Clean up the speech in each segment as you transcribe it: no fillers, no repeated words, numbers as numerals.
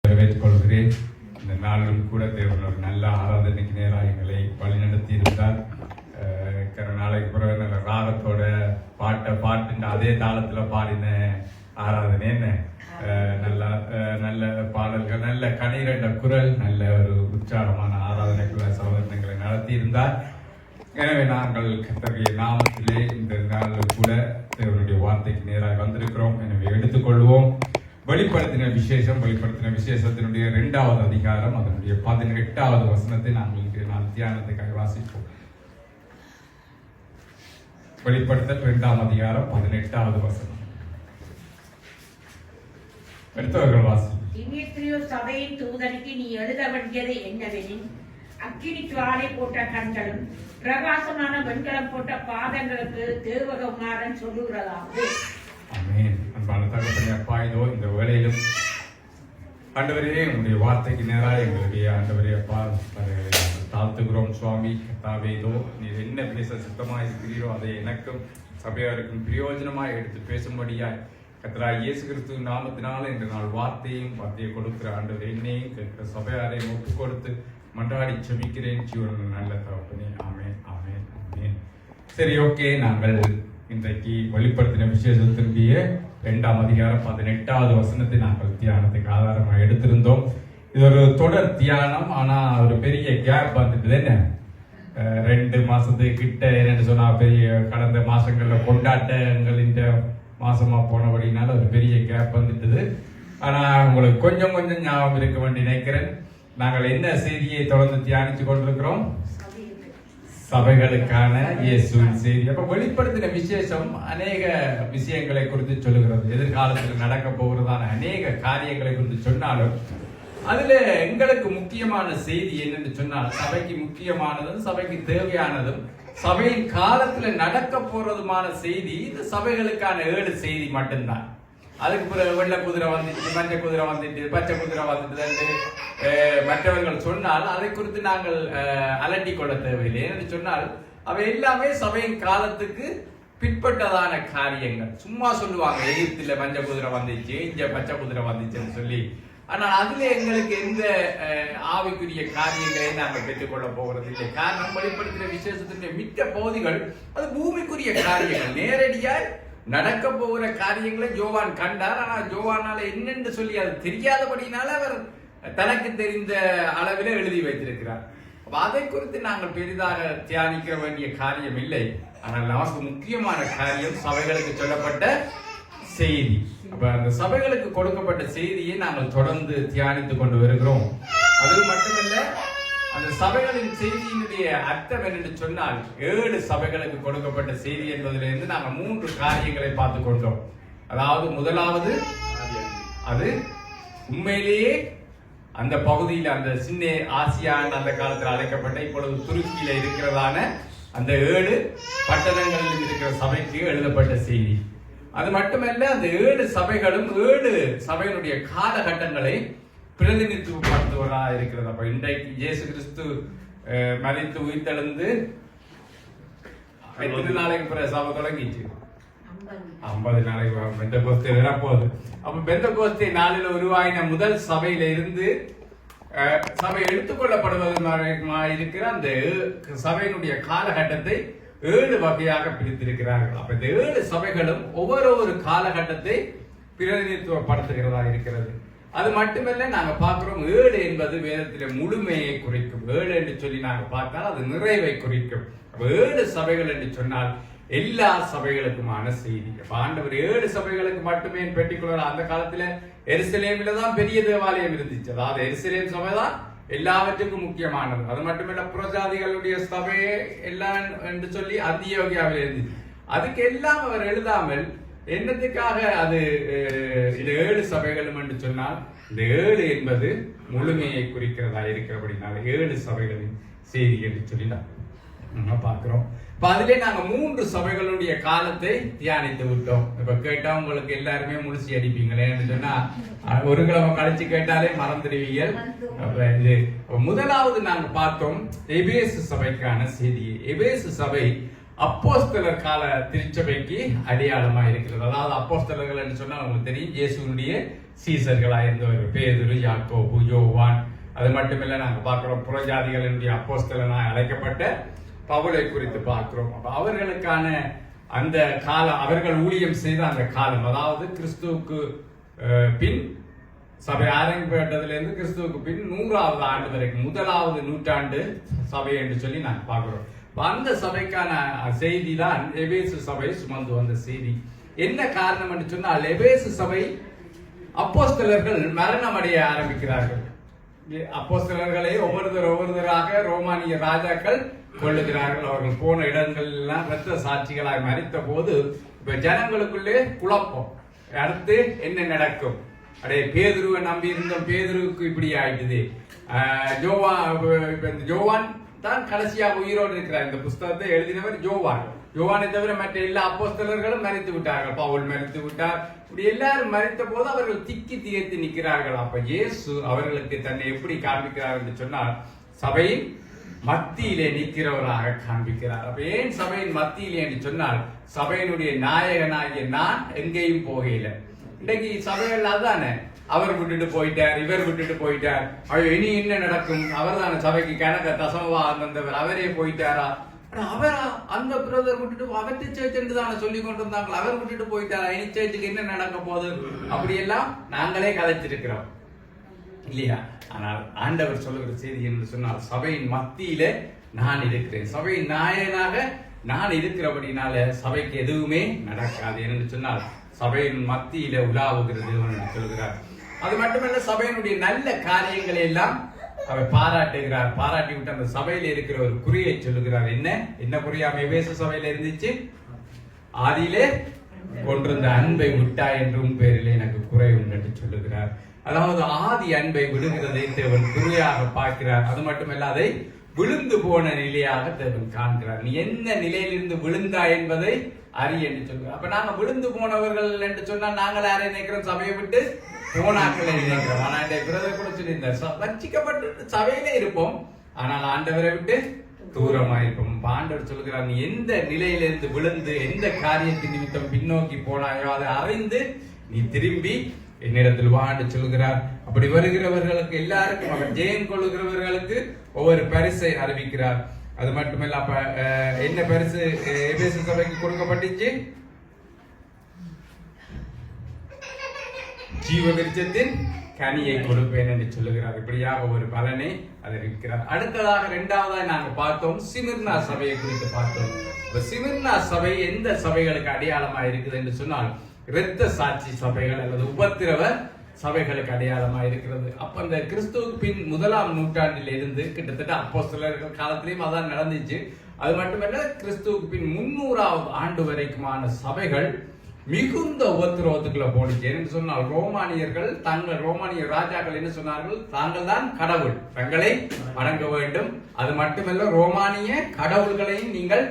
வரவேற்றுக் கொள்கிறேன். இந்த நாளிலும் கூட தேவன் ஒரு நல்ல ஆராதனைக்கு நேராக எங்களை வழிநடத்தி இருந்தார். நாளைக்கு பிறகு நல்ல ராகத்தோட பாட்டு அதே தாளத்தில் பாடின ஆராதனை என்ன நல்ல பாடல்கள், நல்ல கனிரண்ட குரல், நல்ல ஒரு உற்சாகமான ஆராதனைக்குள்ள சகோதரங்களை நடத்தி இருந்தார். எனவே நாங்கள் கர்த்தருடைய நாமத்திலே இந்த நாளில் கூட தேவனுடைய வார்த்தைக்கு நேராக வந்திருக்கிறோம். எனவே எடுத்துக்கொள்வோம். வெளிப்படுத்தின விசேஷத்தினுடைய 2வது அதிகாரம் அதனுடைய 18வது வசனத்தை நாங்கள் தியானத்துக்காக வாசிப்போம். வெளிப்படுத்தல் 2ஆம் அதிகாரம் 18வது வசனம். எடுத்தவர்கள் வாசி. திமேத்திரியு சபையின் தூதனுக்கு நீ எழுத வேண்டியது என்னவெனில், அக்கினி ஜுவாலை போட்ட கண்களும் பிரகாசமான வெண்கலம் போட்ட பாதங்களுக்கு தேவகுமாரன் சொல்லுகிறதாவது. ஆமென். அன்பான தகப்பனே, அப்பா, இதோ இந்த வேளையிலும் ஆண்டவரே உங்களுடைய வார்த்தைக்கு நேராக எங்களுடைய ஆண்டவரே அப்பா தாழ்த்துகிறோம். சுவாமி கர்த்தாவே, இதோ நீர் என்ன பேச சித்தமாக இருக்கிறீரோ அதை எனக்கும் சபையாருக்கும் பிரயோஜனமாய் எடுத்து பேசும்படியாய் கர்த்தராகிய இயேசு கிறிஸ்து நாமத்தினால இந்த நாள் வார்த்தையை கொடுக்கிற ஆண்டவர் என்னையும் கேட்கிற சபையாரையும் ஒப்பு கொடுத்து மன்றாடி செபிக்கிறேன். ஜீவன் நல்ல தகப்பனே. ஆமென், ஆமென், ஆமென். சரி, ஓகே. நாங்கள் இன்றைக்கு வெளிப்படுத்தின விசேஷத்தினுடைய 2ஆம் அதிகாரம் 18வது வசனத்தை நாங்கள் தியானத்துக்கு ஆதாரமாக எடுத்திருந்தோம். இது ஒரு தொடர் தியானம். ஆனா ஒரு பெரிய கேப் வந்துட்டு என்ன 2 மாசத்துக்கு கிட்ட என்னன்னு சொன்னா பெரிய கடந்த மாசங்கள்ல கொண்டாட்டங்கள் இந்த மாசமா போனபடினால ஒரு பெரிய கேப் வந்துட்டுது. ஆனா உங்களுக்கு கொஞ்சம் ஞாபகம் இருக்க வேண்டி நினைக்கிறேன். நாங்கள் என்ன செய்தியை தொடர்ந்து தியானித்து கொண்டிருக்கிறோம்? சபைகளுக்கான இயேசுவின் செய்தி. அப்ப வெளிப்படுத்தின விசேஷம் அநேக விஷயங்களை குறித்து சொல்லுகிறது. எதிர்காலத்தில் நடக்க போகிறதான அநேக காரியங்களை குறித்து சொன்னாலும் அதுல எங்களுக்கு முக்கியமான செய்தி என்னன்னு சொன்னால், சபைக்கு முக்கியமானதும் சபைக்கு தேவையானதும் சபையின் காலத்துல நடக்க போறதுமான செய்தி இந்த சபைகளுக்கான 7 செய்தி மட்டும்தான். அதுக்கு பிறகு வெள்ளை குதிரை வந்துட்டு, மஞ்சள் குதிரை வந்துட்டு, பச்சை குதிரை வந்துட்டு மற்றவர்கள் சொன்னால் அதை குறித்து நாங்கள் அலட்டி கொள்ள தேவையில்லை. என்று சொன்னால் அவை எல்லாமே சபையின் காலத்துக்கு பிற்பட்டதான காரியங்கள். சும்மா சொல்லுவாங்க, எகிப்தில மஞ்சள் குதிரை வந்துச்சு, இங்க பச்சை குதிரை வந்துச்சுன்னு சொல்லி. ஆனால் அதுல எங்களுக்கு எந்த ஆவிக்குரிய காரியங்களை நாங்கள் பெற்றுக்கொள்ள போகிறது இல்லை. காரணம், வெளிப்படுத்தின விசேஷத்தினுடைய மிக்க பகுதிகள் அது பூமிக்குரிய காரியங்கள். நேரடியாய் நடக்க போகிற காரியங்களை யோவான் கண்டார். ஆனால் யோவானால என்னென்று சொல்லி அது தெரியாதபடினால அவர் தனக்கு தெரிந்த அளவில் எழுதி வைத்திருக்கிறார். அதை குறித்து நாங்கள் பெரிதாக தியானிக்க வேண்டிய காரியம் இல்லை. ஆனால் நமக்கு முக்கியமான காரியம் சபைகளுக்கு சொல்லப்பட்ட செய்தி. அப்ப அந்த சபைகளுக்கு கொடுக்கப்பட்ட செய்தியை நாங்கள் தொடர்ந்து தியானித்துக் கொண்டு வருகிறோம். அது மட்டுமல்ல, அந்த சபைகளின் செய்தியினுடைய அர்த்தம் என்னென்று சொன்னால், 7 சபைகளுக்கு கொடுக்கப்பட்ட செய்தி என்பதிலிருந்து நாங்கள் 3 காரியங்களை பார்த்து கொண்டோம். அதாவது முதலாவது, அது உண்மையிலேயே அந்த பகுதியில் அந்த சின்ன ஆசியான் அந்த காலத்தில் அழைக்கப்பட்ட இப்பொழுது துருக்கியில இருக்கிறதான அந்த 7 பட்டணங்களில் இருக்கிற சபைக்கு எழுதப்பட்ட செய்தி. அது மட்டுமல்ல, அந்த 7 சபைகளும் 7 சபையினுடைய காலகட்டங்களை பிரதிநிதித்துவப்படுத்துவதாக இருக்கிறது. அப்ப இன்றைக்கு இயேசு கிறிஸ்து மரித்து உயிர்த்தெழுந்து 5 நாளைக்கு பிறகு சபை தொடங்கிச்சு. 50 நாளைக்கு பெந்தகோஸ்தே வரப்போகுது. அப்ப பெந்தகோஸ்தே நாளில் உருவாகின முதல் சபையில இருந்து சபை எடுத்துக்கொள்ளப்படுவதாக இருக்கிற அந்த சபையினுடைய காலகட்டத்தை 7 வகையாக பிரித்திருக்கிறார்கள். அப்ப இந்த 7 சபைகளும் ஒவ்வொரு காலகட்டத்தை பிரதிநிதித்துவப்படுத்துகிறதா இருக்கிறது. அது மட்டுமல்ல, நாங்க பார்க்கிறோம் 7 என்பது வேதத்திலே முழுமையை குறிக்கும். 7 என்று சொல்லி நாங்க பார்த்தால் அது நிறைவை குறிக்கும். 7 சபைகள் என்று சொன்னால் எல்லா சபைகளுக்குமான செய்தி. ஆண்டவர் 7 சபைகளுக்கு மட்டுமே பெற்றுக்கொள்ள. அந்த காலத்துல எருசலேமில தான் பெரிய தேவாலயம் இருந்துச்சு. அதாவது எருசலேம் சபை தான் எல்லாவற்றுக்கும் முக்கியமானது. அது மட்டுமல்ல, புறஜாதிகளுடைய சபை எல்லாம் என்று சொல்லி அந்தியோகியாவில் இருந்துச்சு. அதுக்கு எல்லாம் அவர் எழுதாமல் என்னத்துக்காக அது இந்த 7 சபைகளும் என்று சொன்னால், இந்த 7 என்பது முழுமையை குறிக்கிறதா இருக்கிறபடினால 7 சபைகளின் செய்தி என்று சொல்லி நம்ம பார்க்கிறோம். இப்ப அதிலே நாங்க 3 சபைகளுடைய காலத்தை தியானித்து விட்டோம். இப்ப கேட்டா உங்களுக்கு எல்லாருமே முழுசி அடிப்பீங்களேன்னு சொன்னா ஒரு கிழமை கழிச்சு கேட்டாலே மறந்துடுவீங்க. முதலாவது நாங்க பார்த்தோம் எபேசு சபைக்கான செய்தி. எபேசு சபை அப்போஸ்தலர் கால திருச்சபைக்கு அடையாளமா இருக்கிறது. அதாவது அப்போஸ்தலர்கள் என்று சொன்னால் உங்களுக்கு தெரியும், இயேசுனுடைய சீசர்களாக இருந்தவர்கள் பேதுரு, யாக்கோபு, யோவான். அது மட்டுமில்ல நாங்க பார்க்கிறோம் புறஜாதிகளினுடைய அப்போஸ்தலனாய் அழைக்கப்பட்ட பவுலை குறித்து பார்க்கிறோம். அப்ப அவர்களுக்கான அந்த காலம், அவர்கள் ஊழியம் செய்த அந்த காலம், அதாவது கிறிஸ்துவுக்கு பின் சபை ஆரம்பிப்பட்டதிலிருந்து கிறிஸ்துவுக்கு பின் 100வது ஆண்டு வரைக்கும், 1வது நூற்றாண்டு சபை என்று சொல்லி நாங்கள் பார்க்கிறோம். அந்த சபைக்கான செய்தி தான் எபேசு சபை சுமந்து வந்த செய்தி. என்ன காரணம் என்று சொன்னால், எபேசு சபை அப்போஸ்தலர்கள் மரணம் அடைய ஆரம்பிக்கிறார்கள். அப்போஸ்தலர்களை ஒவ்வொருத்தராக ரோமானிய ராஜாக்கள் கொள்ளுகிறார்கள். அவர்கள் போன இடங்கள் எல்லாம் இரத்த சாட்சிகளாய் மறித்த போது இப்ப ஜனங்களுக்குள்ளே குழப்பம். அடுத்து என்ன நடக்கும்? அடே, பேதுருவை நம்பி இருந்தோம், பேதுருவுக்கு இப்படி ஆயிடுது. ஜோவான் தான் கடைசியாக உயிரோடு இருக்கிறார். இந்த புஸ்தகத்தை எழுதினவர் யோவானை தவிர மற்ற எல்லா அப்போஸ்தலர்களும் மரித்து விட்டார்கள். பவுல் மரித்து விட்டார். இப்படி எல்லாரும் மரித்த போது அவர்கள் திக்கி திகைத்து நிற்கிறார்கள். அப்ப இயேசு அவர்களுக்கு தன்னை எப்படி காண்பிக்கிறார் என்று சொன்னால், சபையின் மத்தியிலே நிற்கிறவராக காண்பிக்கிறார். அப்ப ஏன் சபையின் மத்தியிலே என்று சொன்னால், சபையினுடைய நாயகனாகிய நான் எங்கேயும் போகையில. இன்னைக்கு சபைகள் அதானே, அவர் விட்டுட்டு போயிட்டார், இவர் விட்டுட்டு போயிட்டார், ஐயோ இனி என்ன நடக்கும், அவர் தானே சபைக்கு கணக்க தசமவா வந்தவர், அவரே போயிட்டாரா, அவரா அந்த பிரதர் விட்டுட்டு அவர்த்தி சேர்த்து தானே சொல்லி கொண்டு இருந்தாங்களா, அவர் விட்டுட்டு போயிட்டாரா, இனி சேர்த்துக்கு என்ன நடக்க போகுது, அப்படியெல்லாம் நாங்களே கதைச்சிருக்கிறோம் இல்லையா? ஆனால் ஆண்டவர் சொல்லுகிற செய்தி என்று சொன்னால், சபையின் மத்தியில நான் இருக்கிறேன், சபையின் நாயகனாக நான் இருக்கிறபடினால சபைக்கு எதுவுமே நடக்காது என்று சொன்னால், சபையின் மத்தியில உலாவுகிறது என்று சொல்கிறார். அது மட்டுமல்ல, சபையினுடைய நல்ல காரியங்களை எல்லாம் அவர் பாராட்டுகிறார். பாராட்டி விட்டு அந்த சபையில இருக்கிற ஒரு குறியை சொல்லுகிறார். என்ன குறியாம எபேசு சபையில இருந்துச்சு? ஆதியிலே கொண்டிருந்த அன்பை விட்டா என்றும் பேரில் எனக்கு குறை உண்டு என்று சொல்லுகிறார். அதாவது ஆதி அன்பை விடுகிறதை தேவன் குறியாக பார்க்கிறார். அது மட்டுமல்ல, அதை விழுந்து போன நிலையாக தேவன் காண்கிறார். நீ என்ன நிலையிலிருந்து விழுந்தா என்பதை அறிய என்று சொல்கிறார். அப்ப நாங்க விழுந்து போனவர்கள் என்று சொன்னால், நாங்கள் யாரை நினைக்கிறோம்? சபையை விட்டு போனாக்களை நினைக்கிறோம். ஆனா பிரதர் கூட சொல்லியிருந்தார், ரட்சிக்கப்பட்டு சபையிலே இருப்போம், ஆனால் ஆண்டவரை விட்டு தூரமா இருப்போம். ஆண்டவர் சொல்கிறார், நீ எந்த நிலையிலிருந்து விழுந்து எந்த காரியத்தின் நிமித்தம் பின்னோக்கி போனாயோ அதை அறிந்து நீ திரும்பி என்னிடத்தில் வாண்டு சொல்கிறார். அப்படி வருகிறவர்களுக்கு எல்லாருக்கும், அவர் ஜெயம் கொள்ளுகிறவர்களுக்கு ஒவ்வொரு பரிசை அறிவிக்கிறார். அது மட்டுமல்ல, அப்ப என்ன பரிசு எபேசு சபைக்கு கொடுக்கப்பட்டுச்சு? ஜீவ விருட்சத்தின் கனியை கொடுப்பேன் என்று சொல்லுகிறார். இப்படியாக ஒரு பலனை அறிவிக்கிறார். அடுத்ததாக இரண்டாவதாக நாங்க பார்த்தோம், சிமிர்னா சபையை குறித்து பார்த்தோம். சிமிர்னா சபை எந்த சபைகளுக்கு அடையாளமா இருக்குது என்று சொன்னால், இரத்த சாட்சி சபைகள் அல்லது உபத்திரவ சபைகளுக்கு அடையாளமா இருக்கிறது. அப்ப இந்த கிறிஸ்துவுக்கு பின் 1ஆம் நூற்றாண்டில் இருந்து கிட்டத்தட்ட அப்போஸ்தலர்கள் காலத்திலையும் அதான் நடந்துச்சு. அது மட்டுமல்ல, கிறிஸ்துவுக்கு பின் 300வது ஆண்டு வரைக்குமான சபைகள் மிகுந்த உபத்திரவத்துக்குள்ள போனிச்சு. என்று சொன்னால், ரோமானிய ராஜாக்கள் என்ன சொன்னார்கள்? தாங்கள் தான் கடவுள், தங்களை வணங்க வேண்டும். அது மட்டுமல்ல, ரோமானிய கடவுள்களையும் நீங்கள்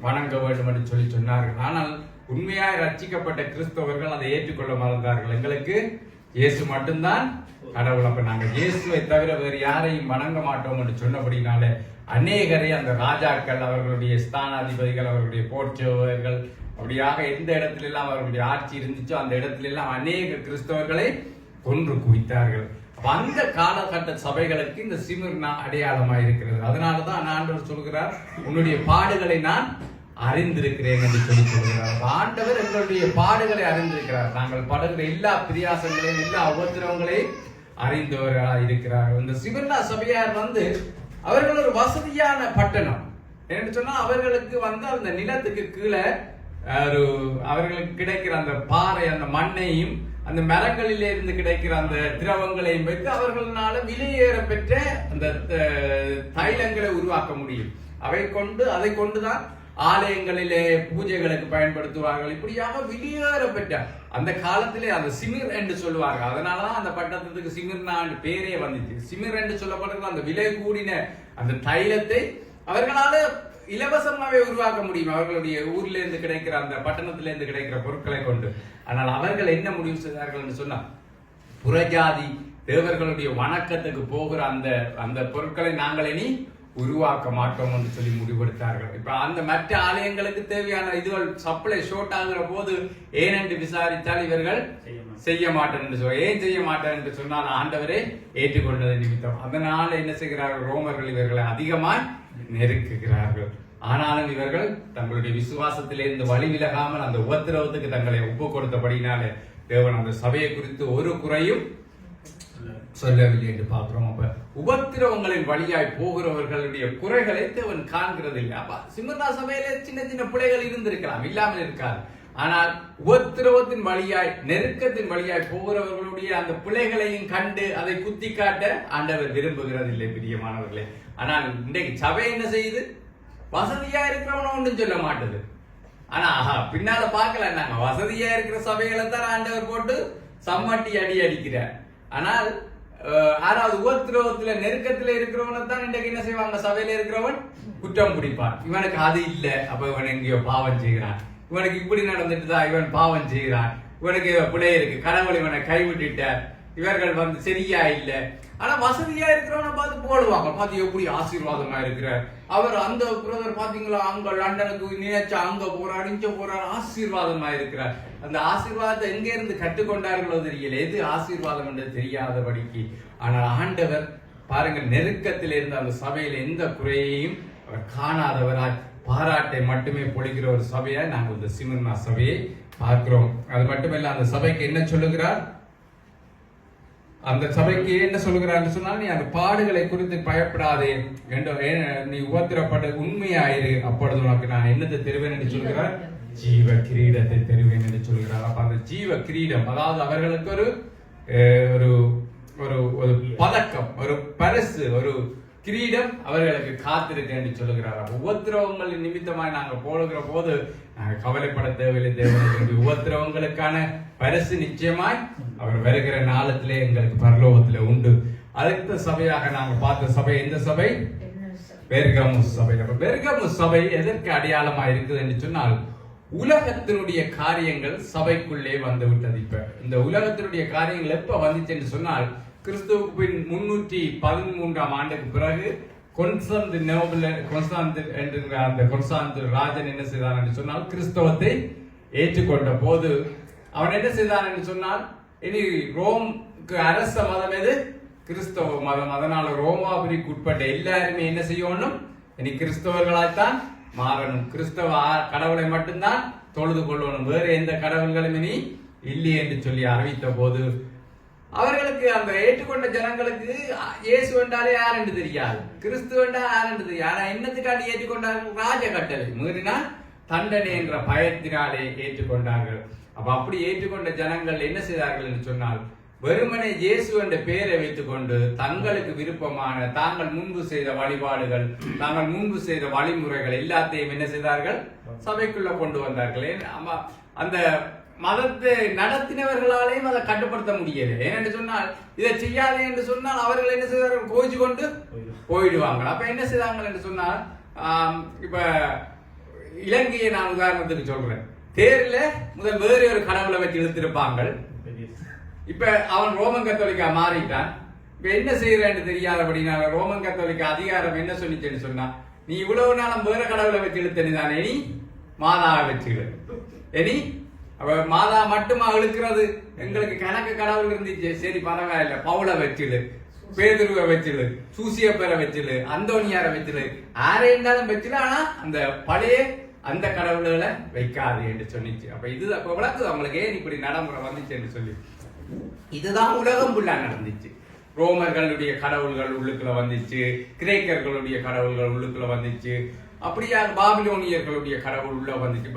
வணங்க வேண்டும் என்று சொல்லி சொன்னார்கள். ஆனால் உண்மையாய் ரட்சிக்கப்பட்ட கிறிஸ்தவர்கள் அதை ஏற்றுக்கொள்ள மறந்தார்கள். எங்களுக்கு இயேசு மட்டும்தான் கடவுள், அப்ப நாங்கள் இயேசுவை தவிர வேறு யாரையும் வணங்க மாட்டோம் என்று சொன்னபடினால அநேகரை அந்த ராஜாக்கள், அவர்களுடைய ஸ்தானாதிபதிகள், அவர்களுடைய போர்ச்சவர்கள், அப்படியாக எந்த இடத்துல எல்லாம் அவர்களுடைய ஆட்சி இருந்துச்சோ அந்த இடத்துல எல்லாம் அநேக கிறிஸ்தவர்களை கொன்று குவித்தார்கள். அந்த காலகட்ட சபைகளுக்கு இந்த சிமிர்னா அடையாளமா இருக்கிறது. அதனாலதான் ஆண்டவர் சொல்கிறார், உன்னுடைய பாடுகளை நான் அறிந்திருக்கிறேன் என்று சொல்லி சொல்கிறார். ஆண்டவர் எங்களுடைய பாடுகளை அறிந்திருக்கிறார். நாங்கள் படுகிற எல்லா பிரியாசங்களையும் எல்லா உபத்திரவங்களையும் அறிந்தவர்களாக இருக்கிறார்கள். இந்த சிமிர்னா சபையார் அவர்கள் ஒரு வசதியான பட்டணம் என்று சொன்னா, அவர்களுக்கு அந்த நிலத்துக்கு கீழே அவர்களுக்கு கிடைக்கிற அந்த பாறை, அந்த மண்ணையும் அந்த மரங்களிலே இருந்து கிடைக்கிற அந்த திரவங்களையும் வைத்து அவர்களால விலையேற பெற்ற அந்த தைலங்களை உருவாக்க முடியும். அதை கொண்டுதான் ஆலயங்களிலே பூஜைகளுக்கு பயன்படுத்துவார்கள். இப்படியாக வெளியேற பெற்ற அந்த காலத்திலே அந்த சிமிர் என்று சொல்லுவார்கள். அதனாலதான் அந்த பட்டணத்துக்கு சிமிர்னா பேரே வந்துச்சு. சிமிர் என்று சொல்லப்படுகிற அந்த விலை கூடின அந்த தைலத்தை அவர்களால இலவசமாவே உருவாக்க முடியும், அவர்களுடைய ஊர்ல இருந்து கிடைக்கிற அந்த பட்டணத்திலிருந்து கிடைக்கிற பொருட்களை கொண்டு. ஆனால் அவர்கள் என்ன முடிவு செய்தார்கள் என்று சொன்னா, புறஜாதி தேவர்களுடைய வணக்கத்துக்கு போகிற அந்த பொருட்களை நாங்கள் இனி உருவாக்க மாட்டோம் என்று சொல்லி முடிவெடுத்தார்கள். இப்ப அந்த மற்ற ஆலயங்களுக்கு தேவையான இதுகள் சப்ளை ஷோர்ட் ஆகிற போது ஏனென்று விசாரித்தால் இவர்கள் செய்ய மாட்டேன் என்று சொல்ல, ஏன் செய்ய மாட்டேன் என்று சொன்னால் ஆண்டவரே ஏற்றுக்கொண்டது நிமித்தம். அதனால என்ன செய்கிறார்கள், ரோமர்கள் இவர்களை அதிகமாய் நெருக்குகிறார்கள். ஆனாலும் இவர்கள் தங்களுடைய விசுவாசத்திலிருந்து வழி விலகாமல் அந்த உபத்திரவத்துக்கு தங்களை ஒப்பு கொடுத்தபடினாலே தேவன் அந்த சபையை குறித்து ஒரு குறையும் சொல்லவில்லை என்று பார்க்கிறோம். அப்ப உபத்திரவங்களின் வழியாய் போகிறவர்களுடைய குறைகளை தேவன் காண்கிறது இல்லை. அப்ப சிமர்னா சபையில சின்ன சின்ன பிள்ளைகள் இருந்திருக்கலாம், இல்லாமல் இருக்காது. ஆனால் உபத்திரவத்தின் வழியாய் நெருக்கத்தின் வழியாய் போகிறவர்களுடைய அந்த பிள்ளைகளையும் கண்டு அதை குத்தி காட்ட ஆண்டவர் விரும்புகிறது இல்லை பிரியமானவர்களே. ஆனால் இன்றைக்கு சபை என்ன செய்யுது, வசதியா இருக்கிறவன ஒன்றும் சொல்ல மாட்டது. ஆனா பின்னால பார்க்கல, நாங்க வசதியா இருக்கிற சபைகளை தான் ஆண்டவர் போட்டு சம்மட்டி அடி அடிக்கிறார். ஆனால் யாராவது உபத்திரவத்துல நெருக்கத்துல இருக்கிறவனை தான் இன்றைக்கு என்ன செய்வாங்க, சபையில இருக்கிறவன் குற்றம் பிடிப்பான். இவனுக்கு அது இல்லை, அப்ப இவன் எங்கேயோ பாவம் செய்கிறான், இவனுக்கு இப்படி நடந்துட்டுதான் இவன் பாவம் செய்கிறான், இவனுக்கு பிள்ளை இருக்கு, கடவுள் இவனை கைவிட்டுட்டார், இவர்கள் சரியா இல்லை. ஆனா வசதியா இருக்கிறவனை பார்த்து போடுவாங்க, பார்த்து எப்படி ஆசீர்வாதமா இருக்கிறார் அவர், அந்த பிரதர் பாத்தீங்களா அங்க லண்டனுக்கு நினைச்சா அங்க போறாரு இங்க போறாரு, ஆசீர்வாதமா இருக்கிறார். அந்த ஆசீர்வாதத்தை எங்க இருந்து கற்றுக்கொண்டார்களோ தெரியல, எது ஆசீர்வாதம் என்று தெரியாதபடிக்கு. ஆனால் ஆண்டவர் பாருங்கள், நெருக்கத்தில் இருந்த அந்த சபையில எந்த குறையையும் அவர் காணாதவராய் பாராட்டை மட்டுமே பொழிக்கிற ஒரு சபையாய் நாங்கள் இந்த சிமர்னா சபையை பார்க்கிறோம். அது மட்டுமல்ல, அந்த சபைக்கு என்ன சொல்லுகிறார், அந்த சபைக்கு என்ன சொல்லுகிறான்னு சொன்னால், நீ அந்த பாடுகளை குறித்து பயப்படாதே, நீ உபத்திரப்பட உண்மையாயிரு, அப்பொழுது உனக்கு நான் என்னத்தை தருவேன் என்று சொல்கிறார், ஜீவ கிரீடத்தை தருவேன் என்று சொல்கிறார். அப்ப அந்த ஜீவ கிரீடம், அதாவது அவர்களுக்கு ஒரு ஒரு பதக்கம், ஒரு பரிசு, ஒரு கிரீடம் அவர்களுக்கு காத்திருக்கு என்று சொல்லுகிறார். உபத்திரவங்களின் நிமித்தமாய் நாங்கள் போடுகிற போது நாங்கள் கவலைப்பட தேவையில்லை. தேவனுடைய உபத்திரவங்களுக்கான பரிசு நிச்சயமாய் அவர் வருகிற நாளத்திலே எங்களுக்கு பரலோகத்திலே உண்டு. அடுத்த சபையாக நாங்கள் பார்த்த சபை எந்த சபை, பெர்கமு சபை. பெர்கமு சபை எதற்கு அடையாளமா இருக்குது என்று சொன்னால், உலகத்தினுடைய காரியங்கள் சபைக்குள்ளே வந்து விட்டது. இப்ப இந்த உலகத்தினுடைய காரியங்கள் எப்ப வந்துச்சு என்று சொன்னால், கிறிஸ்துவுக்கு பின் 313ஆம் ஆண்டுக்கு பிறகு கொன்ஸ்டாந்து ராஜன் என்ன செய்தான் என்று சொன்னால், கிறிஸ்தவத்தை ஏற்றுக்கொண்ட போது அவன் என்ன செய்தான் என்று சொன்னால், இனி ரோம்க்கு அரச மதம் எது, கிறிஸ்தவ மதம். அதனால ரோமாபுரிக்கு உட்பட்ட எல்லாருமே என்ன செய்யணும், இனி கிறிஸ்தவர்களாய்த்தான் மாறணும், கிறிஸ்தவ கடவுளை மட்டும்தான் தொழுது கொள்ளணும், வேறு எந்த கடவுள்களும் இனி இல்லை என்று சொல்லி அறிவித்த போது அவர்களுக்கு, அந்த ஏற்றுக்கொண்ட ஜனங்களுக்கு இயேசு என்றாலே யார் என்று தெரியாது, கிறிஸ்து என்றால் யார் என்று தெரியாது. ஆனா என்னத்துக்காண்டி ஏற்றுக்கொண்டார்கள், ராஜ கட்டளை மீறினால் தண்டனை என்ற பயத்தினாலே ஏற்றுக்கொண்டார்கள். அப்ப அப்படி ஏற்றுக்கொண்ட ஜனங்கள் என்ன செய்தார்கள் என்று சொன்னால், வெறுமனே இயேசு என்ற பெயரை வைத்துக் கொண்டு தங்களுக்கு விருப்பமான, தாங்கள் முன்பு செய்த வழிபாடுகள், தாங்கள் முன்பு செய்த வழிமுறைகள் எல்லாத்தையும் என்ன செய்தார்கள், சபைக்குள்ள கொண்டு வந்தார்கள். அந்த மதத்தை நடத்தினவர்களாலேயும் அதை கட்டுப்படுத்த முடியல. ஏனென்று சொன்னால், இதை செய்யாதே என்று சொன்னால் அவர்கள் என்ன செய்தார்கள், கோச்சு கொண்டு போயிடுவாங்க. அப்ப என்ன செய்தாங்க என்று சொன்னால், இப்ப இலங்கையை நான் உதாரணத்துக்கு சொல்றேன், தேர்ல முதல் வேறு ஒரு கடவுளை வச்சு இழுத்திருப்பாங்க. இப்ப அவன் ரோமன் கத்தோலிக்கா மாறிட்டான். இப்ப என்ன செய்யறேன்னு தெரியாதபடினால ரோமன் கத்தோலிக்க அதிகாரம் என்ன சொல்லிச்சேன்னு சொன்னா, நீ இவ்வளவு நாளும் வேற கடவுளை வச்சு இழுத்தனி தானே, இனி மாதாவை வச்சுக்கிடு, இனி அவ மாதா மட்டுமா இழுக்கிறது, எங்களுக்கு கணக்கு கடவுள் இருந்துச்சு, சரி பரவாயில்ல, பவுளை வச்சிடு, பேதுருவை வச்சிடு, சூசியப்பரை வச்சிடு, அந்தோனியாரை வச்சிடு, யாரை இருந்தாலும் வச்சிடு, ஆனா அந்த பழைய அந்த கடவுள்களை வைக்காது என்று சொன்னிச்சு. அப்ப இது விளக்குது அவங்களுக்கு ஏன் இப்படி நடைமுறை வந்துச்சு என்று சொல்லி. இதுதான் உலகம் ஃபுல்லா நடந்துச்சு. ரோமர்களுடைய கடவுள்கள் உள்ளுக்குள்ள வந்துச்சு, கிரேக்கர்களுடைய கடவுள்கள் உள்ளுக்குள்ள வந்துச்சு, அப்படியா பாபிலோனியர்களுடைய கடவுள் உள்ள வந்துச்சு.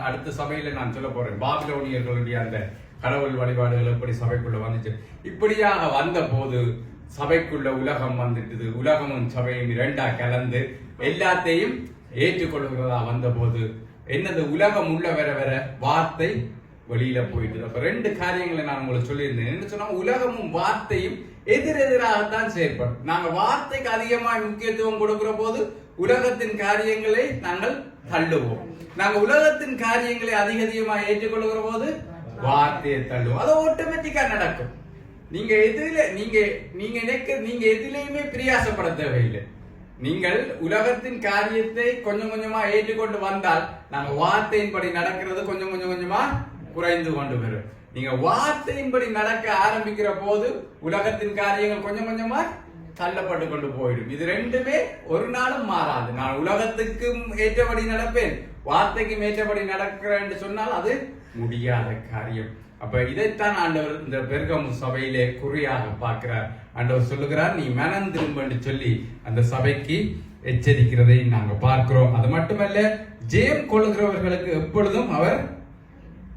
அடுத்த சபையில நான் சொல்ல போறேன், பாபிலோனியர்களுடைய அந்த கடவுள் வழிபாடுகள் எப்படி சபைக்குள்ள வந்துச்சு. இப்படியாக வந்த போது சபைக்குள்ள உலகம் வந்துட்டு, உலகமும் சபையும் இரண்டா கலந்து எல்லாத்தையும் ஏற்றுக்கொள்கிறதா வந்த போது என்னது, உலகம் உள்ள வர வர வார்த்தை வெளியில போயிட்டு. அப்ப ரெண்டு காரியங்களை நான் உங்களுக்கு சொல்லியிருந்தேன். என்ன சொன்னா, உலகமும் வார்த்தையும் எதிரெதிராகத்தான் செயற்படும். நாங்க வார்த்தைக்கு அதிகமாக முக்கியத்துவம் கொடுக்கிற போது உலகத்தின் காரியங்களை நாங்கள் தள்ளுவோம். நாங்க உலகத்தின் காரியங்களை அதிகமாக ஏற்றுக்கொள்கிற போது வார்த்தையை தள்ளுவோம். அது ஆட்டோமேட்டிக்கா நடக்கும். நீங்க எதுல நீங்க எதுலையுமே பிரியாசப்பட தேவையில்லை. நீங்கள் உலகத்தின் காரியத்தை கொஞ்சம் கொஞ்சமா ஏற்றுக்கொண்டு வந்தால் நாங்க வார்த்தையின்படி நடக்கிறது கொஞ்சம் கொஞ்சமா குறைந்து கொண்டு வரும். நீங்க வார்த்தையின்படி நடக்க ஆரம்பிக்கிற போது உலகத்தின் காரியங்கள் கொஞ்சம் கொஞ்சமா தள்ளப்பட்டு கொண்டு போயிடும். இது ரெண்டுமே ஒரு நாளும் மாறாது. நான் உலகத்துக்கும் ஏற்றபடி நடப்பேன், வார்த்தைக்கும் ஏற்றபடி நடக்கிறேன் என்று சொன்னால் அது முடியாத காரியம். அப்ப இதைத்தான் ஆண்டவர் இந்த பெர்கமு சபையிலே குறியாக பார்க்கிறார். ஆண்டவர் சொல்லுகிறார், நீ மனம் திரும்ப சொல்லி அந்த சபைக்கு எச்சரிக்கிறதை நாங்க பார்க்கிறோம். அது மட்டுமல்ல, ஜெயம் கொள்கிறவர்களுக்கு எப்பொழுதும் அவர்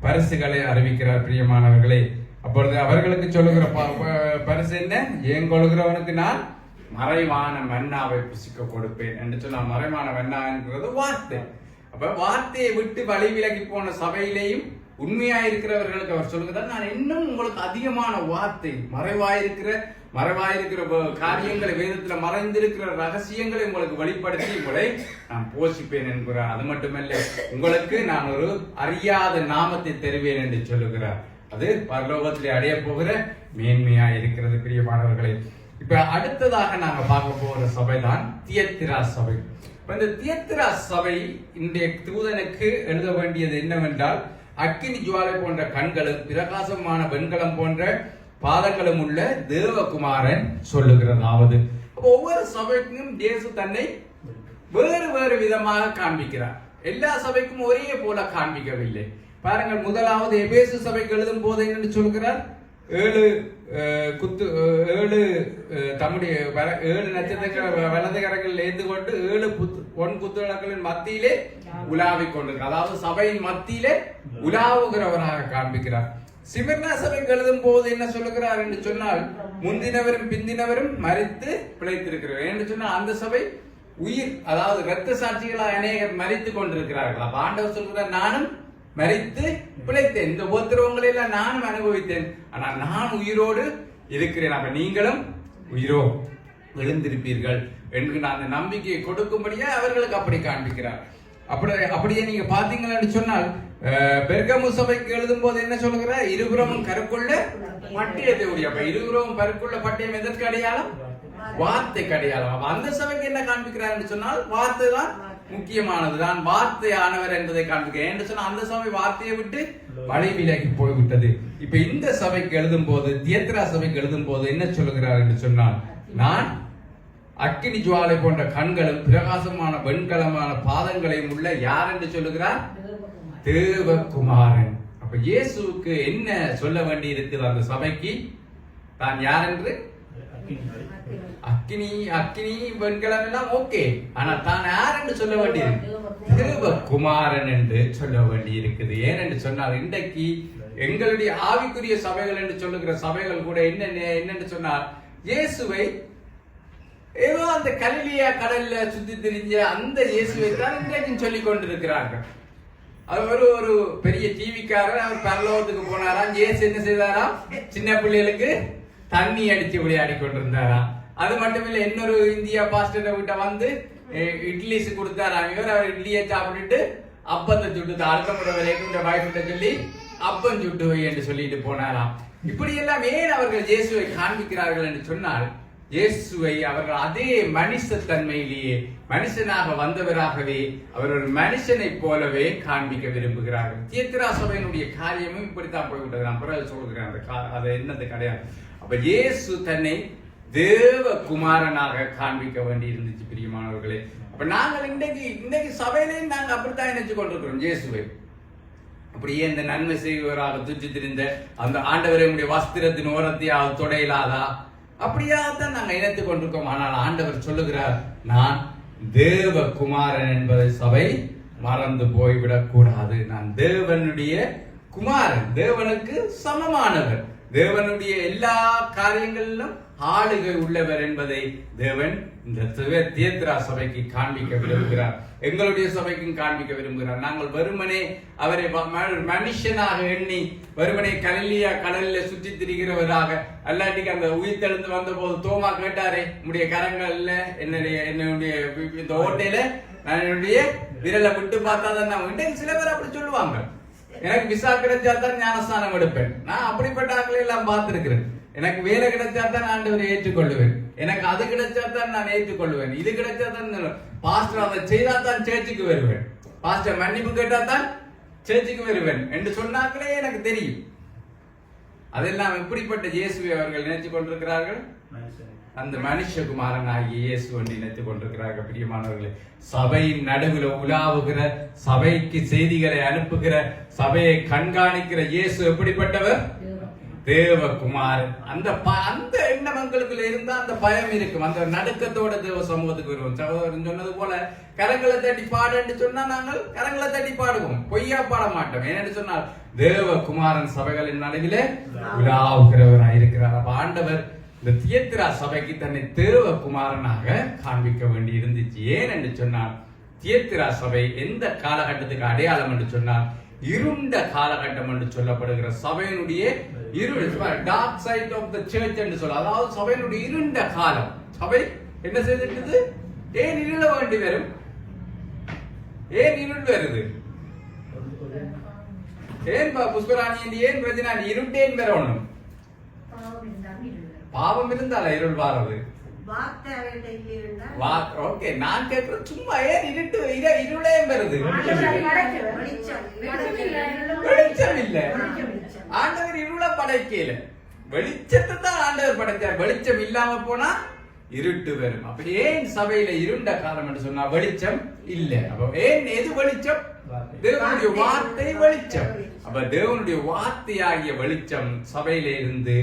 பரிசுகளை அறிவிக்கிறார். பிரியமானவர்களே, அப்பொழுது அவர்களுக்கு சொல்லுகிற பரிசு என்ன? ஜெயம் கொள்கிறவனுக்கு நான் மறைவான மன்னாவை புசிக்க கொடுப்பேன் என்று சொன்னால், மறைவான மன்னா என்கிறது வார்த்தை. அப்ப வார்த்தையை விட்டு வழி விலகி போன சபையிலேயும் உண்மையா இருக்கிறவர்களுக்கு அவர் சொல்லுகிறார், நான் இன்னும் உங்களுக்கு அதிகமான வார்த்தை, மறைவாயிருக்கிற காரியங்களை, வேதத்துல மறைந்திருக்கிற ரகசியங்களை உங்களுக்கு வெளிப்படுத்தி உங்களை நான் போஷிப்பேன் என்கிறார். அது மட்டுமல்ல, உங்களுக்கு நான் ஒரு அறியாத நாமத்தை தருவேன் என்று சொல்லுகிறார். அது பரலோகத்திலே அடைய போகிற மேன்மையா இருக்கிறது. பிரியமானவர்களே, இப்ப அடுத்ததாக நாங்க பார்க்க போகிற சபை தான் தியத்திரா சபை. இந்த தியத்திரா சபை இன்றைய தூதனுக்கு எழுத வேண்டியது என்னவென்றால், அக்கினி ஜுவாலை போன்ற கண்களும் பிரகாசமான வெண்கலம் போன்ற பாதங்களும் உள்ள தேவகுமாரன் சொல்லுகிறதாவது. ஒவ்வொரு சபைக்கும் இயேசு தன்னை வேறு வேறு விதமாக காண்பிக்கிறார். எல்லா சபைக்கும் ஒரே போல காண்பிக்கவில்லை. பாருங்கள், முதலாவது எபேசு சபைக்கு எழுதும் போது என்னன்னு சொல்கிறார், 7 நட்சத்திர வலது கரங்களில் ஏந்து கொண்டு 7 பொன் குத்துவிளக்குகளின் மத்தியிலே உலாவிக் கொண்டிருக்கிறார். அதாவது சபையின் மத்தியிலே உலாவுகிறவராக காண்பிக்கிறார். சிமிர்னா சபைக்கு எழுதும் போது என்ன சொல்லுகிறார் என்று சொன்னால், முந்தினவரும் பிந்தினவரும் மரித்து பிழைத்திருக்கிறார் என்று சொன்னால், அந்த சபை உயிர், அதாவது இரத்த சாட்சிகளாக அநேகர் மரித்து கொண்டிருக்கிறார்கள். அப்ப ஆண்டவர் சொல்கிறார், நானும் மரித்து பிழைத்தேன், இந்த உபத்திரவங்களை எல்லாம் நானும் அனுபவித்தேன், ஆனால் நான் உயிரோடு இருக்கிறேன். அப்ப நீங்களும் உயிரோ எழுந்திருப்பீர்கள் என்று அந்த நம்பிக்கையை கொடுக்கும்படியா அவர்களுக்கு அப்படி காண்பிக்கிறார். அப்படியே நீங்க பாத்தீங்கன்னு சொன்னால், பெர்கமு சபைக்கு எழுதும் போது என்ன சொல்லுகிறார், இருபுறமும் கருக்குள்ள பட்டயத்தை உடைய. அப்ப இருபுறமும் கருக்குள்ள பட்டயம் எதற்கு அடையாளம்? வார்த்தைக்கு அடையாளம். அந்த சபைக்கு என்ன காண்பிக்கிறார் என்று சொன்னால், வார்த்தை தான் முக்கியமானதுதான், வார்த்தையானவர் என்பதை காண்பிக்கிறேன் என்று சொன்னால், அந்த சபை வார்த்தையை விட்டு வழி விலகி போய்விட்டது. இப்ப இந்த சபைக்கு எழுதும் போது, தியத்திரா சபைக்கு எழுதும் போது என்ன சொல்லுகிறார் என்று சொன்னால், நான் அக்கினி ஜுவாலை போன்ற கண்களும் பிரகாசமான வெண்கலமான பாதங்களையும் உள்ள யார் என்று சொல்லுகிறார்? தேவகுமாரன். அப்ப இயேசுவுக்கு என்ன சொல்ல வேண்டி இருக்குது அந்த சபைக்கு? தான் யார் என்று? அக்கினி வெண்கலம் எல்லாம் ஓகே, ஆனா தான் யார் என்று சொல்ல வேண்டியது? தேவகுமாரன் என்று சொல்ல வேண்டி இருக்குது. ஏனென்று சொன்னால், இன்றைக்கு எங்களுடைய ஆவிக்குரிய சபைகள் என்று சொல்லுகிற சபைகள் கூட என்னென்னு சொன்னால், இயேசுவை ஏதோ அந்த கலிலியா கடல்ல சுத்தி திரிஞ்ச அந்த இயேசுவை தான் இன்றைக்கும் சொல்லிக் கொண்டிருக்கிறார்கள். அவர் ஒரு பெரிய டிவிக்காரர், அவர் பரலோகத்துக்கு போனாராம். இயேசு என்ன செய்தாராம்? சின்ன பிள்ளைகளுக்கு தண்ணி அடிச்சு விளையாடி கொண்டிருந்தாராம். அது மட்டும் இல்ல, இன்னொரு இந்தியா பாஸ்டர் வீட்டை வந்து இட்லிஸ் கொடுத்தாராம். அவர் இட்லியை சாப்பிட்டுட்டு அப்பத்தை சுட்டு அடுத்த விலைக்கு வாய்ப்பிட்ட சொல்லி அப்பம் சுட்டு வை என்று சொல்லிட்டு போனாராம். இப்படி எல்லாம் ஏன் அவர்கள் இயேசுவை காண்பிக்கிறார்கள் என்று சொன்னால், இயேசுவை அவர்கள் அதே மனுஷ தன்மையிலேயே, மனுஷனாக வந்தவராகவே, அவர் ஒரு மனுஷனை போலவே காண்பிக்க விரும்புகிறார்கள். தியத்திரா சபையினுடைய காரியமும் இப்படித்தான் போய்விட்டது. நான் பிறகு சொல்கிறேன், அது என்னது கிடையாது. அப்ப இயேசு தன்னை தேவகுமாரனாக காண்பிக்க வேண்டி இருந்துச்சு. பிரியமானவர்களே, அப்ப நாங்கள் இன்றைக்கு சபையிலையும் நாங்கள் அப்படித்தான் நினைச்சு கொண்டிருக்கிறோம் இயேசுவை. அப்படியே இந்த நன்மை செய்வராக துச்சு திரிந்த அந்த ஆண்டவரையுடைய வஸ்திரத்தின் ஓரத்தையாவது தொடையிலாதா, அப்படியாகத்தான் நாங்கள் இணைத்துக் கொண்டிருக்கோம். ஆனால் ஆண்டவர் சொல்லுகிறார், நான் தேவகுமாரன் என்பதை சபை மறந்து போய்விடக் கூடாது. நான் தேவனுடைய குமாரன், தேவனுக்கு சமமானவர், தேவனுடைய எல்லா காரியங்களிலும் ஆளுகை உள்ளவர் என்பதை தேவன் இந்த தியத்திரா சபைக்கு காண்பிக்க விரும்புகிறார். எங்களுடைய சபைக்கும் காண்பிக்க விரும்புகிறார். நாங்கள் வெறுமனே அவரை மனுஷனாக எண்ணி வெறுமனே கலிலியா கடலில் சுற்றி திரிகிறவராக, அல்லாட்டிக்கு அந்த உயிர்த்தெழுந்து வந்த போது தோமா கேட்டாரே, உங்களுடைய கரங்கள்ல என்னுடைய இந்த ஓட்டையில நான் என்னுடைய விரலை விட்டு பார்த்தா தான். சில பேர் அப்படி சொல்லுவாங்க, எனக்கு விசா கிடைச்சா தான் ஞானஸ்தானம் எடுப்பேன். நான் அப்படிப்பட்ட ஆட்களை எல்லாம் பார்த்திருக்கிறேன். எனக்கு வேலை கிடைச்சா தான் ஆண்டவரை ஏற்றுக்கொள்ளுவேன், எனக்கு அது கிடைச்சா தான் நான் ஏற்றுக்கொள்வேன், இது கிடைச்சா தான் பாஸ்டர் அதை செய்தா தான் சேர்ச்சுக்கு வருவேன், பாஸ்டர் மன்னிப்பு கேட்டா தான் சேர்ச்சுக்கு வருவேன் என்று சொன்னாக்களே எனக்கு தெரியும். அதெல்லாம் எப்படிப்பட்ட இயேசுவை அவர்கள் நினைத்துக் கொண்டிருக்கிறார்கள்? அந்த மனுஷகுமாரன் ஆகிய இயேசு என்று நினைத்துக் கொண்டிருக்கிறார்கள். பிரியமானவர்களே, சபையின் நடுவில் உலாவுகிற, சபைக்கு செய்திகளை அனுப்புகிற, சபையை கண்காணிக்கிற இயேசு எப்படிப்பட்டவர்? தேவகுமாரன். அந்த எண்ணம் எங்களுக்கு இருந்தா அந்த பயம் இருக்கும், அந்த நடுக்கத்தோட தேவ சமூகத்துக்கு வருவோம். சகோதரன் சொன்னது போல கரங்களை தட்டி பாடுன்னு சொன்னா நாங்கள் கரங்களை தட்டி பாடுவோம், பொய்யா பாட மாட்டோம். ஏன்னு சொன்னால் தேவகுமாரன் சபைகளின் நடுவிலே உலாவுகிறவராக இருக்கிறார். அப்ப ஆண்டவர் இந்த தியத்திரா சபைக்கு தன்னை தேவகுமாரனாக காண்பிக்க வேண்டி இருந்துச்சு. ஏன் என்று சொன்னால் தியத்திரா சபை எந்த காலகட்டத்துக்கு அடையாளம் என்று சொன்னால் இருண்ட காலகட்டம் என்று சொல்லப்படுகிற சபையினுடைய dark side of the church என்று சொல்ல, அதாவது சபையினுடைய இருண்ட காலம். சபை என்ன செய்துட்டு ஏன் இருள வேண்டி வரும்? ஏன் இருள் வருது? ஏன் புஷ்பராணி ஏன் பிரச்சனை? இருட்டேன் வேற ஒண்ணும் பாவம் இருந்தால இருள் வாரது. ஓகே, நான் கேட்கிறேன் சும்மா ஏன் இருட்டு இருளே வருது? வெளிச்சம் இல்ல, ஆண்டவர் இருள படைக்கல, வெளிச்சத்தை தான் ஆண்டவர் படைச்சார். வெளிச்சம் இல்லாம போனா இருட்டு வரும். அப்ப ஏன் சபையில இருண்ட காலம் என்று சொன்னா வெளிச்சம் இல்ல. அப்ப ஏன் எது வெளிச்சம்? தேவனுடைய வார்த்தை வெளிச்சம். அப்ப தேவனுடைய வார்த்தையாகிய வெளிச்சம் சபையில இருந்து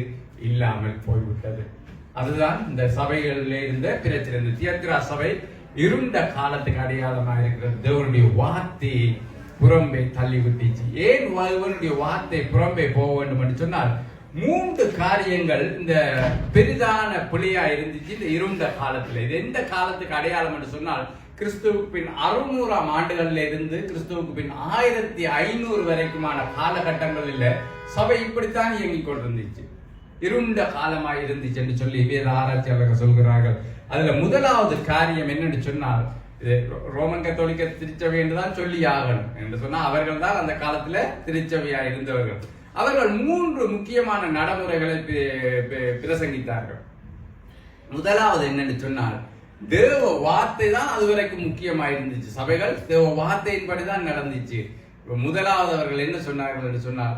இல்லாமல் போய்விட்டது. அதுதான் இந்த சபைகளில் இருந்த பிரச்சனை. இந்த தியத்திரா சபை இருண்ட காலத்துக்கு அடையாளமாக இருக்கிறது. தேவனுடைய வார்த்தை புறம்பே தள்ளி விட்டுச்சு. ஏன் தேவனுடைய வார்த்தை புறம்பே போக வேண்டும் என்று சொன்னால் 3 காரியங்கள் இந்த பெரிதான பிழையா இருந்துச்சு இந்த இருண்ட காலத்துல. இது எந்த காலத்துக்கு அடையாளம் என்று சொன்னால் கிறிஸ்துவுக்கு பின் 600ஆம் ஆண்டுகள்ல இருந்து கிறிஸ்துவுக்கு பின் 1500 வரைக்குமான காலகட்டங்களில் சபை இப்படித்தான் இயங்கிக் கொண்டிருந்துச்சு, இருண்ட காலமாய் இருந்துச்சு என்று சொல்லி வேத ஆராய்ச்சியாளர்கள் சொல்கிறார்கள். அதுல முதலாவது காரியம் என்னன்னு சொன்னால் ரோமன் கத்தோலிக்க திருச்சபை என்றுதான் சொல்லி ஆகணும் என்று சொன்னா அவர்கள் தான் அந்த காலத்துல திருச்சபையா இருந்தவர்கள். அவர்கள் 3 முக்கியமான நடைமுறைகளை பிரசங்கித்தார்கள். முதலாவது என்னன்னு சொன்னால் தேவ வார்த்தை தான் அதுவரைக்கும் முக்கியமா இருந்துச்சு. சபைகள் தேவ வார்த்தையின்படிதான் நடந்துச்சு. முதலாவது அவர்கள் என்ன சொன்னார்கள் என்று சொன்னால்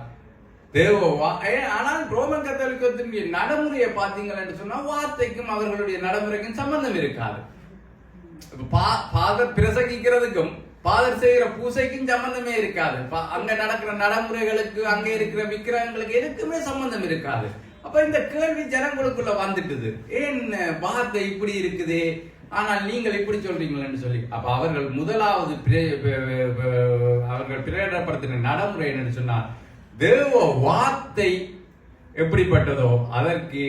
ஆனால் ரோமன் கத்தோலிக்கத்தினுடைய நடைமுறையை பார்த்தீங்கன்னு சொன்னா வார்த்தைக்கும் அவர்களுடைய நடைமுறைக்கும் சம்பந்தம் இருக்காது. பாதர் பிரசங்கிக்கிறதுக்கும் பாதர் செய்கிற பூசைக்கும் சம்பந்தமே இருக்காது. அங்க நடக்கிற நடைமுறைகளுக்கு அங்க இருக்கிற விக்கிரகங்களுக்கு எதுக்குமே சம்பந்தம் இருக்காது. அப்ப இந்த கேள்வி ஜனங்களுக்குள்ள வந்துட்டுது, ஏன் வார்த்தை இப்படி இருக்குது ஆனால் நீங்கள் இப்படி சொல்றீங்களன்னு சொல்லி. அப்ப அவர்கள் முதலாவது அவர்கள் பிரேரப்படுத்தின நடைமுறை என்னன்னு சொன்னா தேவ வார்த்தை எப்படிப்பட்டதோ அதற்கு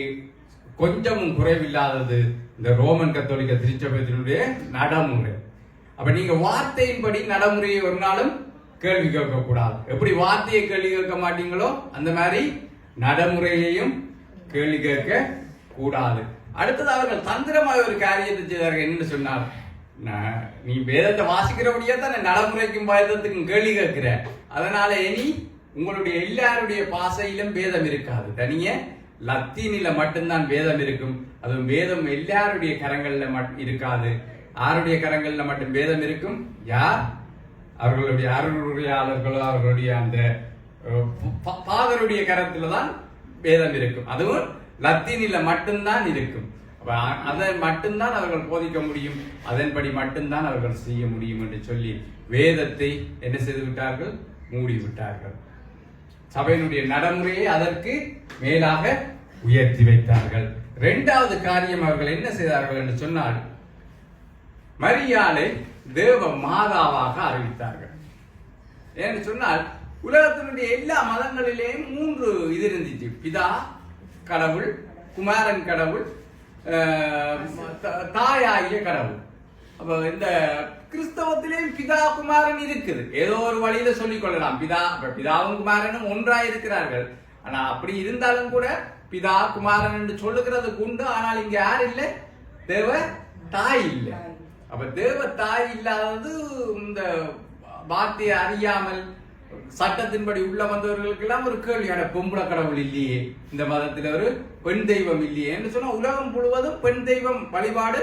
கொஞ்சமும் குறைவில்லாதது இந்த ரோமன் கத்தோலிக்க திருச்சபையினுடைய நடைமுறை. அப்ப நீங்க வார்த்தையின்படி நடைமுறையை ஒரு நாளும் கேள்வி கேட்க கூடாது. எப்படி வார்த்தையை கேள்வி கேட்க மாட்டீங்களோ அந்த மாதிரி நடைமுறையையும் கேள்வி கேட்க கூடாது. அடுத்தது அவர்கள் தந்திரமாக ஒரு காரியத்தை செய்தார்கள். என்னன்னு சொன்னார், நீ வேதத்தை வாசிக்கிறபடியா தான் நடைமுறைக்கும் வேதத்துக்கும் கேள்வி கேட்கிற, அதனால இனி உங்களுடைய எல்லாருடைய பாசையிலும் வேதம் இருக்காது, தனிய லத்தீனில மட்டும்தான் வேதம் இருக்கும். அதுவும் வேதம் எல்லாருடைய கரங்கள்ல இருக்காது. யாருடைய கரங்கள்ல மட்டும் வேதம் இருக்கும்? யார்? அவர்களுடைய அருளுரையாளர்களோ அவர்களுடைய அந்த பாதருடைய கரத்துல தான் வேதம் இருக்கும். அதுவும் லத்தீனில மட்டும்தான் இருக்கும். அதை மட்டும்தான் அவர்கள் போதிக்க முடியும், அதன்படி மட்டும்தான் அவர்கள் செய்ய முடியும் என்று சொல்லி வேதத்தை என்ன செய்து விட்டார்கள்? மூடி விட்டார்கள். சபையினுடைய நடைமுறையை அதற்கு மேலாக உயர்த்தி வைத்தார்கள். 2வது காரியம் அவர்கள் என்ன செய்தார்கள் என்று சொன்னால் மரியாளை தேவ மாதாவாக அறிவித்தார்கள். ஏன்னு சொன்னால் உலகத்தினுடைய எல்லா மதங்களிலேயும் 3 இது இருந்துச்சு. பிதா கடவுள், குமாரன் கடவுள், தாயாகிய கடவுள். அப்ப இந்த கிறிஸ்தவத்திலேயும் பிதா குமாரன் இருக்குது. ஏதோ ஒரு வழியில சொல்லிக் கொள்ளலாம். பிதாவும் குமாரனும் ஒன்றாய் இருக்கிறார்கள். ஆனா அப்படி இருந்தாலும் கூட பிதா குமாரன் என்று சொல்லுகிறதுக்கு உண்டு. ஆனால் இங்க யார் இல்லை? தேவ தாய் இல்லை. அப்ப தேவ தாய் இல்லாதது இந்த வார்த்தையை அறியாமல் சட்டத்தின்படி உள்ள வந்தவர்களுக்கு எல்லாம் ஒரு கேள்வியான பொம்பளை கடவுள் இல்லையே, இந்த மதத்துல ஒரு பெண் தெய்வம் இல்லையே என்று சொன்னா உலகம் முழுவதும் பெண் தெய்வம் வழிபாடு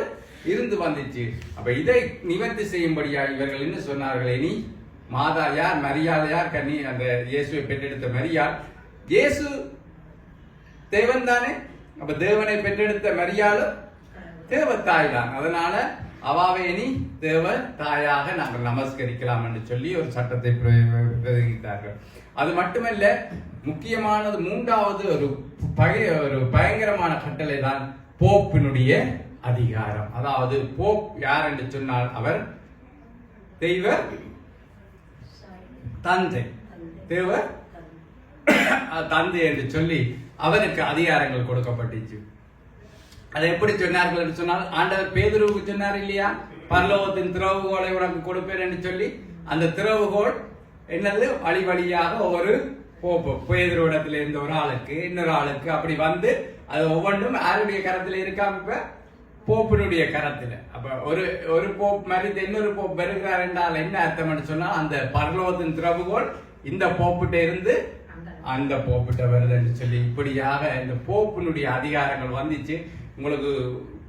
இருந்து வந்துச்சு. அப்ப இதை நிவர்த்தி செய்யும்படியா இவர்கள் என்ன சொன்னார்களே, நீ மாதா யார், மரியாள் யார், கண்ணி அந்த இயேசுவை பெற்றெடுத்த மரியாள், இயேசு தேவன் தானே, அப்ப தேவனை பெற்றெடுத்த மரியாளும் தேவத்தாய் தான், அதனால அவாவை நீ தேவ தாயாக நாங்கள் நமஸ்கரிக்கலாம் என்று சொல்லி ஒரு சட்டத்தை பிரயோகித்தார்கள். அது மட்டுமல்ல, முக்கியமானது மூன்றாவது ஒரு பயங்கரமான கட்டளை தான் போப்பினுடைய அதிகாரம். அதாவது போப் யார் என்று சொன்னால் அவர் தெய்வ தந்தை, தேவ தந்தை என்று சொல்லி அவருக்கு அதிகாரங்கள் கொடுக்கப்பட்டுச்சு. அதை எப்படி சொன்னார்கள் என்று சொன்னால், ஆண்டவர் பேதுருவுக்கு சொன்னார் இல்லையா, பரலோகத்தின் திறவுகோலை உனக்கு கொடுப்பேன் என்று சொல்லி, அந்த திறவுகோல் என்னது வழி வழியாக ஒவ்வொரு பேதுருவிடத்தில் இருந்த ஒரு ஆளுக்கு இன்னொரு ஆளுக்கு அப்படி வந்து அது ஒவ்வொன்றும் யாருடைய கரத்துல இருக்காம இப்ப போப்பினுடைய கரத்துல. அப்ப ஒரு போப் மாதிரி இன்னொரு போப் வருகிறார் என்றால் என்ன அர்த்தம் சொன்னா, அந்த பரலோகத்தின் திறவுகோல் இந்த போப்பிட்ட இருந்து அந்த போப்பிட்ட வருது என்று சொல்லி இப்படியாக இந்த போப்பினுடைய அதிகாரங்கள் வந்துச்சு. உங்களுக்கு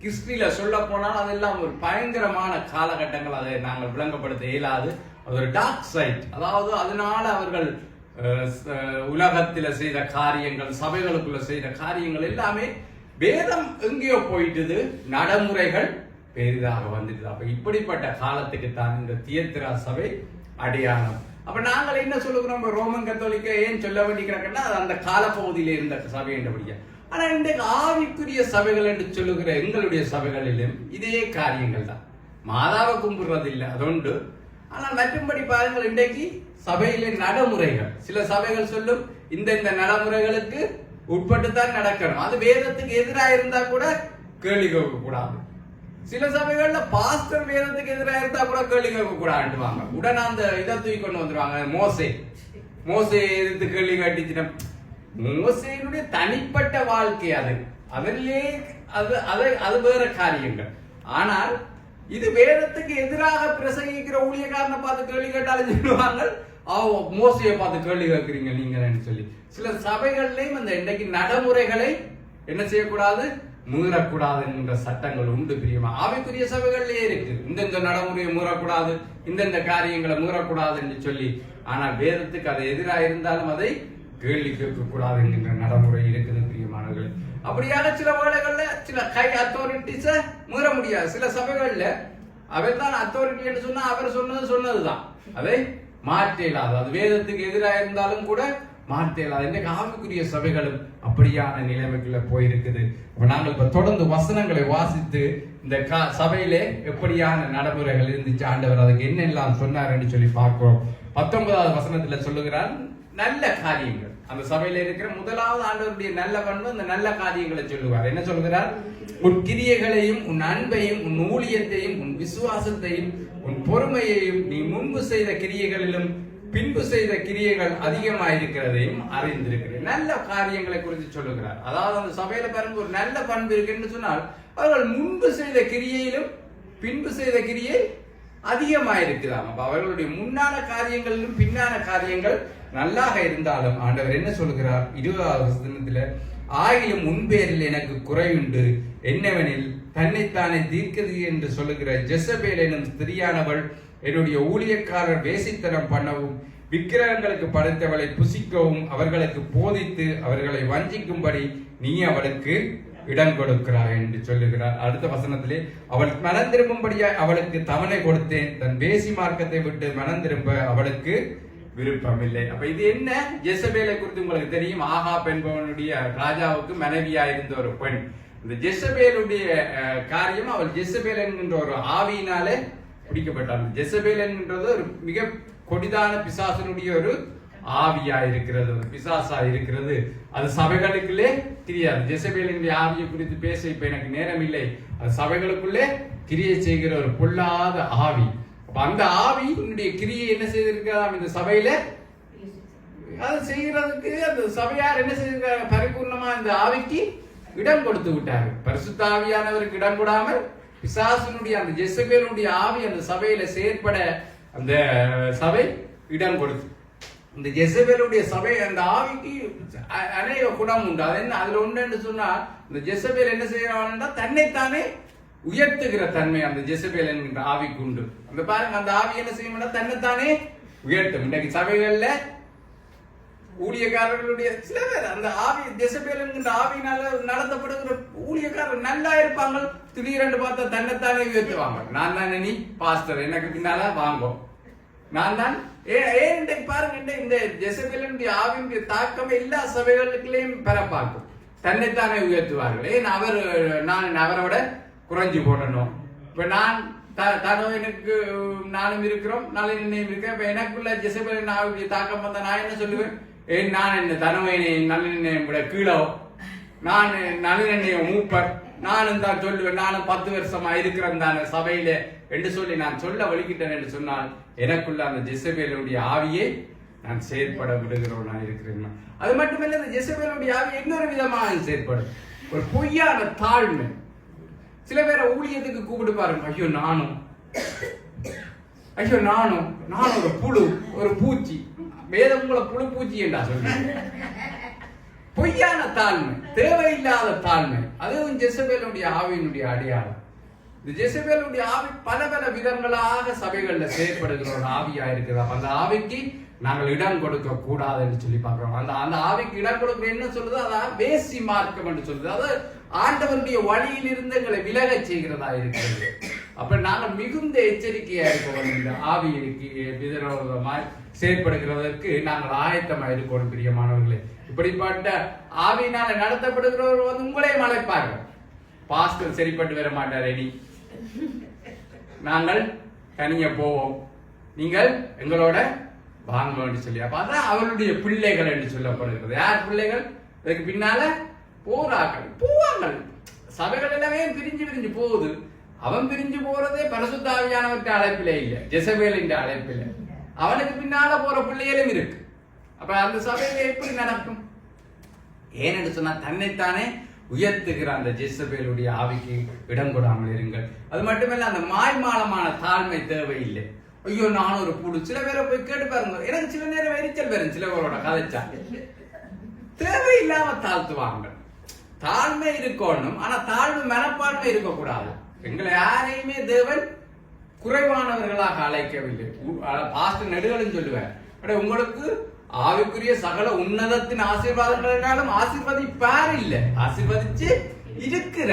ஹிஸ்டரியில சொல்ல போனால் அதெல்லாம் ஒரு பயங்கரமான காலகட்டங்கள், அதை நாங்கள் விளங்கப்படுத்த இயலாது. அது ஒரு டார்க் சைட். அதாவது அதனால அவர்கள் உலகத்துல செய்த காரியங்கள், சபைகளுக்குள்ள செய்த காரியங்கள் எல்லாமே வேதம் எங்கேயோ போயிட்டுது, நடைமுறைகள் பெரிதாக வந்துட்டு. அப்ப இப்படிப்பட்ட காலத்துக்கு தான் இந்த தியத்திரா சபை அடையாளம். அப்ப நாங்கள் என்ன சொல்லுகிறோம், ரோமன் கத்தோலிக்க ஏன் சொல்ல வேண்டியிருக்கிறோம்னா அது அந்த காலப்பகுதியில இருந்த சபை என்றபடியா. ஆனா இன்றைக்கு ஆவிக்குரிய சபைகள் என்று சொல்லுகிற எங்களுடைய சபைகளிலும் இதே காரியங்கள் தான். மாதாவை கும்பிடுறது இல்லை அதொண்டு. ஆனால் மற்றும்படி பாருங்கள், இன்றைக்கு சபையிலே நடைமுறைகள், சில சபைகள் சொல்லும் இந்த நடைமுறைகளுக்கு உட்பட்டுத்தான் நடக்கணும், அது வேதத்துக்கு எதிராக இருந்தா கூட கேள்வி கேட்க கூடாது. சில சபைகள்ல பாஸ்டர் வேதத்துக்கு எதிராக இருந்தா கூட கேள்வி கேட்க கூடாதுவாங்க. உடனே அந்த இதை தூக்கி கொண்டு வந்துருவாங்க, மோசே எதிர்த்து கேள்வி கேட்டுச்சுன்னா, மோசேனுடைய தனிப்பட்ட வாழ்க்கை அது, அதிலே அது வேற காரியங்கள். ஆனால் இது வேதத்துக்கு எதிராக பிரசங்கிக்கிற ஊழியக்காரனை பார்த்து கேள்வி கேட்டாலும் சொல்லுவாங்க, மோசையை பார்த்து கேள்வி கேட்கிறீங்க நீங்க சொல்லி. சில சபைகள்லயும் அந்த இன்றைக்கு நடைமுறைகளை என்ன செய்யக்கூடாது, மீறக்கூடாது என்கிற சட்டங்கள் உண்டு. பிரியமா ஆவிக்குரிய சபைகள்லயே இருக்கு, இந்த நடைமுறையை மீறக்கூடாது, இந்த காரியங்களை மீறக்கூடாது என்று சொல்லி. ஆனால் வேதத்துக்கு அது எதிராக இருந்தாலும் அதை கேள்வி கேட்கக்கூடாது என்கின்ற நடைமுறை இருக்குது பிரியமானவர்களே. அப்படியாக சில வேளைகள்ல சில கை அத்தாரிட்டிஸ மீற முடியாது. சில சபைகள்ல அவர் தான் அத்தாரிட்டி என்று சொன்னா அவர் சொன்னதுதான், அதை மாற்ற இயலாது. அது வேதத்துக்கு எதிராக இருந்தாலும் கூட மாற்ற இயலாது. இன்னைக்கு ஆவிக்குரிய சபைகளும் அப்படியான நிலைமைக்குள்ள போயிருக்குது. நாங்கள் இப்ப தொடர்ந்து வசனங்களை வாசித்து இந்த சபையிலே எப்படியான நடைமுறைகள் இருந்துச்சு, ஆண்டவர் அதுக்கு என்னெல்லாம் சொன்னார் என்று சொல்லி பார்க்கிறோம். 19வது வசனத்துல சொல்லுகிறார் நல்ல காரியங்கள். அந்த சபையில இருக்கிற முதலாவது ஆண்டவருடைய நல்ல பண்பு இந்த நல்ல காரியங்களை சொல்லுவார். என்ன சொல்கிறார், உன் கிரியைகளையும் உன் அன்பையும் உன் ஊழியத்தையும் உன் விசுவாசத்தையும் உன் பொறுமையையும் நீ முன்பு செய்த கிரியைகளிலும் பின்பு செய்த கிரியைகள் அதிகமாயிருக்கிறதையும் அறிந்திருக்கிறேன். நல்ல காரியங்களை குறித்து சொல்லுகிறார். அதாவது அந்த சபையில பாருங்க ஒரு நல்ல பண்பு இருக்குன்னு சொன்னால், அவர்கள் முன்பு செய்த கிரியையிலும் பின்பு செய்த கிரியை அதிகமாயிருக்கிறார். அப்ப அவர்களுடைய முன்னான காரியங்களிலும் பின்னான காரியங்கள் நல்லாக இருந்தாலும் ஆண்டவர் என்ன சொல்கிறார் 20வது வசனத்துல, ஆகிலும் முன்பேரில் எனக்கு குறையுண்டு, என்னவெனில் தன்னைத்தானே தீர்க்கதி என்று சொல்லுகிற ஜெசபேல் எனும் ஸ்திரியானவள் என்னுடைய ஊழியக்காரர் வேசித்தனம் பண்ணவும் விக்கிரகங்களுக்கு படைத்தவளை புசிக்கவும் அவர்களுக்கு போதித்து அவர்களை வஞ்சிக்கும்படி நீ அவளுக்கு இடம் கொடுக்கிறாய் என்று சொல்லுகிறார். அடுத்த வசனத்திலே, அவள் மனம் திரும்பும்படியாய் அவளுக்கு தவணை கொடுத்தேன், தன் வேசி மார்க்கத்தை விட்டு மனம் திரும்ப அவளுக்கு விருப்பம் இல்லை. அப்ப இது என்ன, ஜெசபேலை குறித்து உங்களுக்கு தெரியும். ஆகாப் என்பவனுடைய ராஜாவுக்கு மனைவியா இருந்த ஒரு பெண். இந்த ஜெசபேலுடைய காரியம், அவள் ஜெசபேல் என்கின்ற ஒரு ஆவியினாலே பிடிக்கப்பட்டாள். ஜெசபேல் என்கின்றது ஒரு மிக கொடிதான பிசாசனுடைய ஒரு ஆவியா இருக்கிறது, ஒரு பிசாசா இருக்கிறது. அது சபைகளுக்குள்ளே தெரியாது. ஜெசபேலினுடைய ஆவியை குறித்து பேச இப்ப எனக்கு நேரம் இல்லை. அது சபைகளுக்குள்ளே கிரியை செய்கிற ஒரு பொல்லாத ஆவி. அந்த ஆவியினுடைய கிரியை என்ன செய்திருக்கிறார் இந்த சபையில, அது செய்யறதுக்கு அந்த சபையார் என்ன செய்திருக்கிறார், பரிபூர்ணமா இந்த ஆவிக்கு இடம் கொடுத்து விட்டாரு. பரிசுத்த ஆவியானவருக்கு இடம் கொடாமல் பிசாசனுடைய அந்த ஜெசபேலுடைய ஆவி அந்த சபையில செயற்பட அந்த சபை இடம் கொடுத்து. இந்த ஜெசபேலுடைய சபை அந்த ஆவிக்கு அநேக குணம் உண்டு. அது என்ன அதுல உண்டு சொன்னா, இந்த ஜெசபேல் என்ன செய்யறான்னா தன்னைத்தானே உயர்த்துகிற தன்மை அந்த ஜெசபேல் என்கின்ற ஆவிக்கு உண்டு. அந்த பாருங்க, அந்த ஆவி என்ன செய்யணும்னா தன்னைத்தானே உயர்த்தும். இன்னைக்கு சபைகள்ல ஊழியக்காரர்களுடைய சில பேர் அந்த ஆவி ஜெசபேல் என்கின்ற ஆவியினால நடத்தப்படுகிற ஊழியக்காரர் நல்லா இருப்பாங்க, திடீரென்று பார்த்தா தன்னைத்தானே உயர்த்துவாங்க. நான் தான் நீ பாஸ்டர், எனக்கு பின்னால வாங்கும், நான் தான் ஏன் பாருங்க, இந்த ஜெசபேலுடைய ஆவியுடைய தாக்கம் எல்லா சபைகளுக்குள்ளேயும் பெறப்பாக்கும். தன்னைத்தானே உயர்த்துவார்கள். ஏன் நான் அவரை விட குறைஞ்சு போடணும். இப்ப நான் எனக்கு நானும் இருக்கிறோம், நாளை நினைவு இருக்கேன். இப்ப எனக்குள்ள ஜெசபேலின் ஆவியுடைய தாக்கம் வந்தா நான் என்ன சொல்லுவேன்? ஏன் நான் என்ன தனவையை நல்ல நிர்ணயம் விட கீழோ, நான் நல்ல நிர்ணயம் மூப்பர், நானும் தான் சொல்லுவேன், நானும் 10 வருஷமா இருக்கிறேன் தானே சபையில என்று சொல்லி நான் சொல்ல வலிக்கிட்டேன் என்று சொன்னால், எனக்குள்ள அந்த ஜெசபேலுடைய ஆவியை நான் செயற்பட விடுகிறவனா இருக்கிறேன். அது மட்டுமல்ல, இந்த ஜெசபேலுடைய ஆவி இன்னொரு விதமாக செயற்படும். ஒரு பொய்யான தாழ்மை. சில பேரை ஊழியத்துக்கு கூப்பிட்டு பாருங்க, ஐயோ நானும் ஒரு புழு, ஒரு பூச்சி, வேதங்களை புழு பூச்சி என்றா சொல்லி பொய்யான தாழ்மை, தேவையில்லாத தாழ்மை. அதுவும் ஜெசபேலுடைய ஆவியினுடைய அடையாளம். இந்த ஜெசபேலுடைய ஆவி பல பல விதங்களாக சபைகள்ல செயற்படுகிற ஒரு ஆவியா இருக்கிறதா. அந்த ஆவிக்கு நாங்கள் இடம் கொடுக்க கூடாது என்று சொல்லி பார்க்கிறோம். அந்த ஆவிக்கு இடம் கொடுக்கிற என்ன சொல்றது? அதான் வேசி மார்க்கம் என்று சொல்றது. அதாவது ஆண்டவருடைய வழியில் இருந்து எங்களை விலக செய்கிறதா இருக்கிறது. அப்ப நாங்கள் மிகுந்த எச்சரிக்கையா இருக்கோம். இந்த ஆவிக்கு விரோதமாய் செயற்படுகிறதற்கு நாங்கள் ஆயத்தமா இருக்கோம். பிரியமானவர்களே, இப்படிப்பட்ட ஆவியினால நடத்தப்படுகிறவர் வந்து உங்களையும் அழைப்பார்கள். பாஸ்டர் சரிப்பட்டு வர மாட்டார், ரெடி, நாங்கள் தனிய போவோம், நீங்கள் எங்களோட வாங்க சொல்லி. அப்ப அதான் அவருடைய பிள்ளைகள் என்று சொல்லப்படுகிறது. யார் பிள்ளைகள்? இதுக்கு பின்னால போவாங்க. சபைகள் எல்லாமே பிரிஞ்சு போகுது. அவன் பிரிஞ்சு போறதே பரிசுத்த ஆவியானவர்கிட்ட அழைப்பிலே இல்லை, ஜெசபேலின் அழைப்பில. அவனுக்கு பின்னால போற பிள்ளைகளும் இருக்கு. அப்ப அந்த சபையில எப்படி நடக்கும்? ஏனென்று சொன்னா தன்னைத்தானே உயர்த்துகிற அந்த ஜெசபேலுடைய ஆவிக்கு இடம் கொடாமல் இருங்கள். அது மட்டுமல்ல, அந்த மாய்மாலமான தாழ்மை தேவையில்லை. ஐயோ நானும் ஒரு புழு. சில பேரை போய் கேட்டு பாருங்க, எனக்கு சில நேரம் எரிச்சல் வரும் சில பேரோட கதைச்சா. தேவையில்லாம தாழ்த்துவாங்க. தாழ்மை இருக்கணும், ஆனா தாழ்வு மனப்பான்மை இருக்கக்கூடாது. எங்களை யாரையுமே தேவன் குறைவானவர்களாக அழைக்கவில்லை. பாஸ்டர் நெடுகளும் சொல்லுவேன், உங்களுக்கு ஆவிக்குரிய சகல உன்னதத்தின் ஆசீர்வாதங்களாலும் ஆசீர்வதிப்பார் இல்ல, ஆசீர்வதிச்சு இருக்கிற.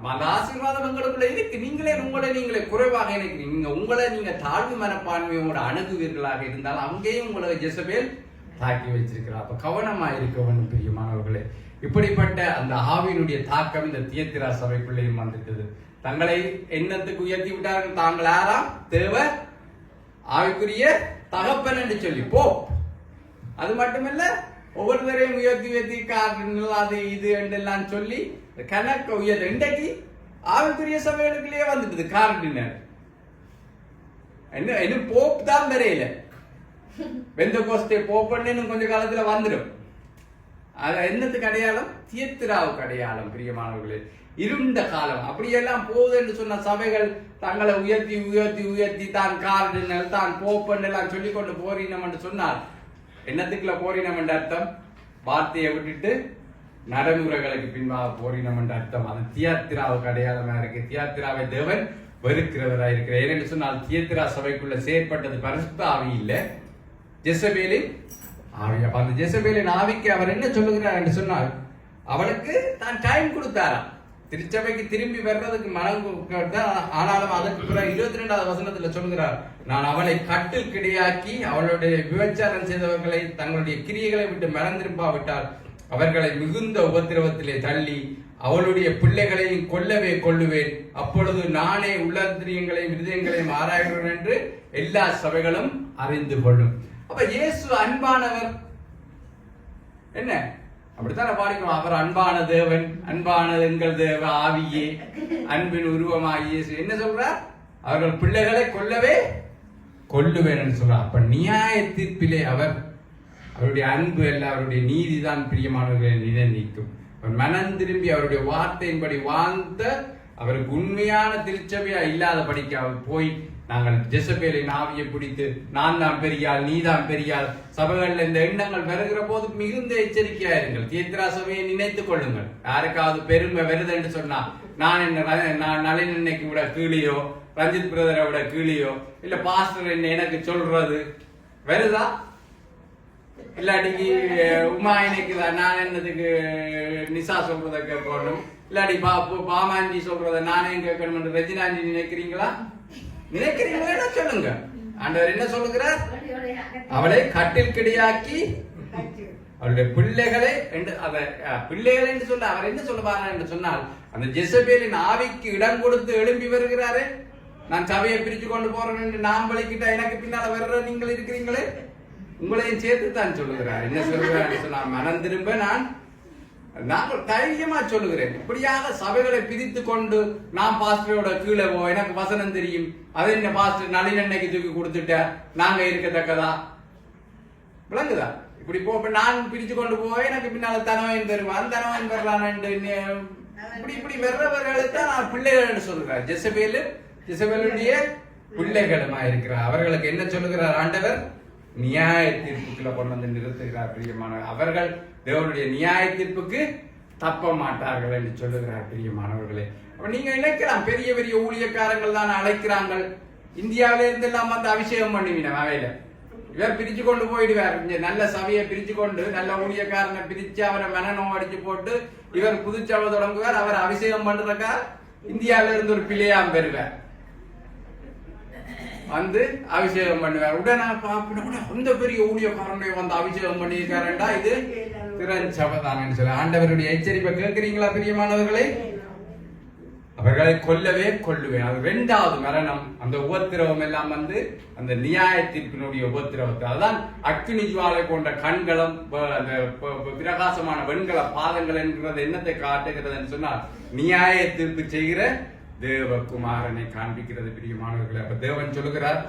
அந்த ஆசீர்வாதம் எங்களுக்குள்ள இருக்கு. நீங்களே குறைவாக நினைக்கிறீங்க. நீங்க தாழ்வு மனப்பான்மையோட அணுகுவீர்களாக இருந்தால் அங்கேயும் உங்களை ஜெசபேல் தாக்கி வச்சிருக்கிறார். அப்ப கவனமா இருக்க வேண்டும் பிரியமானவர்களே. இப்படிப்பட்ட அந்த ஆவியினுடைய தாக்கம் இந்த தியத்திரா சபைக்குள்ளேயும் வந்துட்டது. தங்களை எண்ணத்துக்கு உயர்த்தி விட்டார்கள். தாங்கள் யாரா? தேவ ஆவிக்குரிய தகப்பன் என்று சொல்லி போ. அது மட்டுமல்ல, ஒவ்வொருத்தரையும் உயர்த்தி அது இது என்றெல்லாம் சொல்லி கணக்க உயர்த்த. இன்றைக்கு ஆவிக்குரிய சபைகளுக்குள்ளேயே வந்துட்டது கார்டினர். என்ன போப் தான் தெரியல. வெந்த கோஸ்டே போப்பன்னு கொஞ்ச காலத்துல வந்துடும். அது என்னத்துக்கு அடையாளம்? தியத்திராவுக்கு அடையாளம். பிரியமானவர்களே, இருண்ட காலம் அப்படியெல்லாம் போகுது என்று சொன்ன சபைகள் தங்களை உயர்த்தி தான் கார்டினல் தான் போப்பன்னு எல்லாம் சொல்லிக் கொண்டு போறீனம் என்று சொன்னால் என்னத்துக்குள்ள போறீனம் என்ற அர்த்தம்? வார்த்தையை விட்டுட்டு நடைமுறைகளுக்கு பின்பாக போறீனம் என்ற அர்த்தம். அது தியத்திராவுக்கு அடையாளமா இருக்கு. தியத்திராவை தேவன் வெறுக்கிறவரா இருக்கிறார். ஏனென்று சொன்னால் தியத்திரா சபைக்குள்ள செயற்பட்டது பரிசுத்த ஆவி இல்ல, ஜெசபேலின் ஆவி. அப்ப அந்த ஜெசபேலின் ஆவிக்கு அவர் என்ன சொல்லுகிறார் என்று சொன்னால், அவளுக்கு தான் டைம் கொடுத்தாராம் திருச்சபைக்கு திரும்பி வர்றதுக்கு மனம். ஆனாலும் அதற்கு பிறகு 22வது வசனத்துல சொல்கிறார், நான் அவளை கட்டில் கிடையாக்கி அவளுடைய விபச்சாரம் செய்தவர்களை தங்களுடைய கிரியைகளை விட்டு மனம் திரும்பாவிட்டால் அவர்களை மிகுந்த உபத்திரவத்திலே தள்ளி அவளுடைய பிள்ளைகளையும் கொல்லுவேன். அப்பொழுது நானே உள்ளந்திரியங்களையும் இருதயங்களையும் ஆராய்கிறேன் என்று எல்லா சபைகளும் அறிந்து கொள்ளும். அப்ப இயேசு அன்பானவர். என்ன அப்படித்தான் பாடிக்கிறோம், அவர் அன்பான தேவன், அன்பான எங்கள் தேவ ஆவியே, அன்பின் உருவமாகிய இயேசு என்ன சொல்றார்? அவர்கள் பிள்ளைகளை கொல்லுவேன் என்று சொல்றார். அப்ப நியாய தீர்ப்பிலே அவருடைய அன்பு அல்ல, அவருடைய நீதிதான் பிரியமானவர்களை நிர்ணயிக்கும். அவர் மனம் திரும்பி அவருடைய வார்த்தையின்படி வாழ்ந்த அவருக்கு உண்மையான திருச்சபையா இல்லாத படிக்க அவர் போய் நாங்கள் ஜெசபேலின் ஆவியை பிடித்து நான் தான் பெரியாள் நீ தான் பெரியாள் சபைகள்ல இந்த எண்ணங்கள் வருகிற போது மிகுந்த எச்சரிக்கையா இருங்கள். தியேத்திரா சபையை நினைத்துக் கொள்ளுங்கள். யாருக்காவது பெருமை வருது என்று சொன்னா நான் நளினன்னைக்கு விட கீழியோ ரஞ்சித் பிரதரை விட கீழியோ இல்ல பாஸ்டர் என்ன எனக்கு சொல்றது வருதா? இல்லாட்டிக்கு உமா இன்னைக்குதான் நான் என்னதுக்கு நிசா சொல்றத கேட்கணும், இல்லாட்டி பாமாண்டி சொல்றத நானே கேட்கணும் ரஜினாண்டி நினைக்கிறீங்களா? நினைக்கிறீங்களா சொல்லுங்க. ஆண்டவர் என்ன சொல்லுகிறார்? அவளை கட்டில் கிடையாக்கி அவருடைய பிள்ளைகளை பிள்ளைகளை என்று சொல்ல அவர் என்ன சொல்லுவாங்க என்று சொன்னால் அந்த ஜெசபேலின் ஆவிக்கு இடம் கொடுத்து எழும்பி வருகிறாரே. நான் சபையை பிரிச்சு கொண்டு போறேன் என்று நான் வலிக்கிட்ட எனக்கு பின்னால வர்ற நீங்கள் இருக்கிறீங்களே, உங்களையும் சேர்த்து தான் சொல்லுகிறார். என்ன சொல்லுகிறார் சொன்னா மனம் திரும்ப நாங்கள் தைரியமா சொல்லுகிறேன். இப்படியாக சபைகளை பிரித்து கொண்டு நான் பாஸ்டரோட கீழே போ எனக்கு வசனம் தெரியும் அதை என்ன பாஸ்டர் நளினன்னைக்கு தூக்கி கொடுத்துட்ட நாங்க இருக்கத்தக்கதா விளங்குதா? இப்படி போ நான் பிரிச்சு கொண்டு போய் எனக்கு பின்னால தனவன் பெறுவான் தனவன் பெறலான் இப்படி வெறவர்களுக்கு நான் பிள்ளைகள் சொல்லுகிறார். ஜெசபேலுடைய பிள்ளைகளுமா இருக்கிறார். அவர்களுக்கு என்ன சொல்லுகிறார் ஆண்டவர்? நியாய தீர்ப்புக்குள்ள கொண்டு வந்து நிறுத்துகிறார். பிரியமானவர், அவர்கள் தேவனுடைய நியாய தீர்ப்புக்கு தப்ப மாட்டார்கள் என்று சொல்லுகிறார். பிரியமானவர்களே, நீங்க நினைக்கலாம் பெரிய பெரிய ஊழியக்காரங்கள் தான் அழைக்கிறாங்க, இந்தியாவில இருந்து எல்லாம் வந்து அபிஷேகம் பண்ணுவீங்க அவையில இவர் பிரிச்சு கொண்டு போயிடுவார். நல்ல சபையை பிரிச்சு கொண்டு நல்ல ஊழியக்காரனை பிரிச்சு அவரை மனநோம் அடிச்சு போட்டு இவர் புதுச்சபை தொடங்குவார். அவர் அபிஷேகம் பண்றதுக்கா இந்தியாவில இருந்து ஒரு பிள்ளையாம் பெறுவார் வந்து அபிஷேகம் பண்ணுவார். உடனே அந்த பெரிய ஊழியக்காரனை வந்து அபிஷேகம் பண்ணியிருக்காருண்டா இது திறஞ்சபை தானு சொல்ல ஆண்டவருடைய எச்சரிப்பை கேட்கிறீங்களா பிரியமானவர்களே? அவர்களை கொல்லவே கொல்லுவேன். அது 2வது மரணம். அந்த உபத்திரவம் எல்லாம் வந்து அந்த நியாய தீர்ப்பினுடைய உபத்திரவத்தை அதான் அக்னி ஜுவாலை போன்ற கண்களும் பிரகாசமான வெண்கல பாதங்கள் என்கிறது என்னத்தை காட்டுகிறது சொன்னால் நியாய தீர்ப்பு செய்கிற தேவகுமாரனை காண்பிக்கிறது. பிரியமானவர்களே, அப்ப தேவன் சொல்லுகிறார்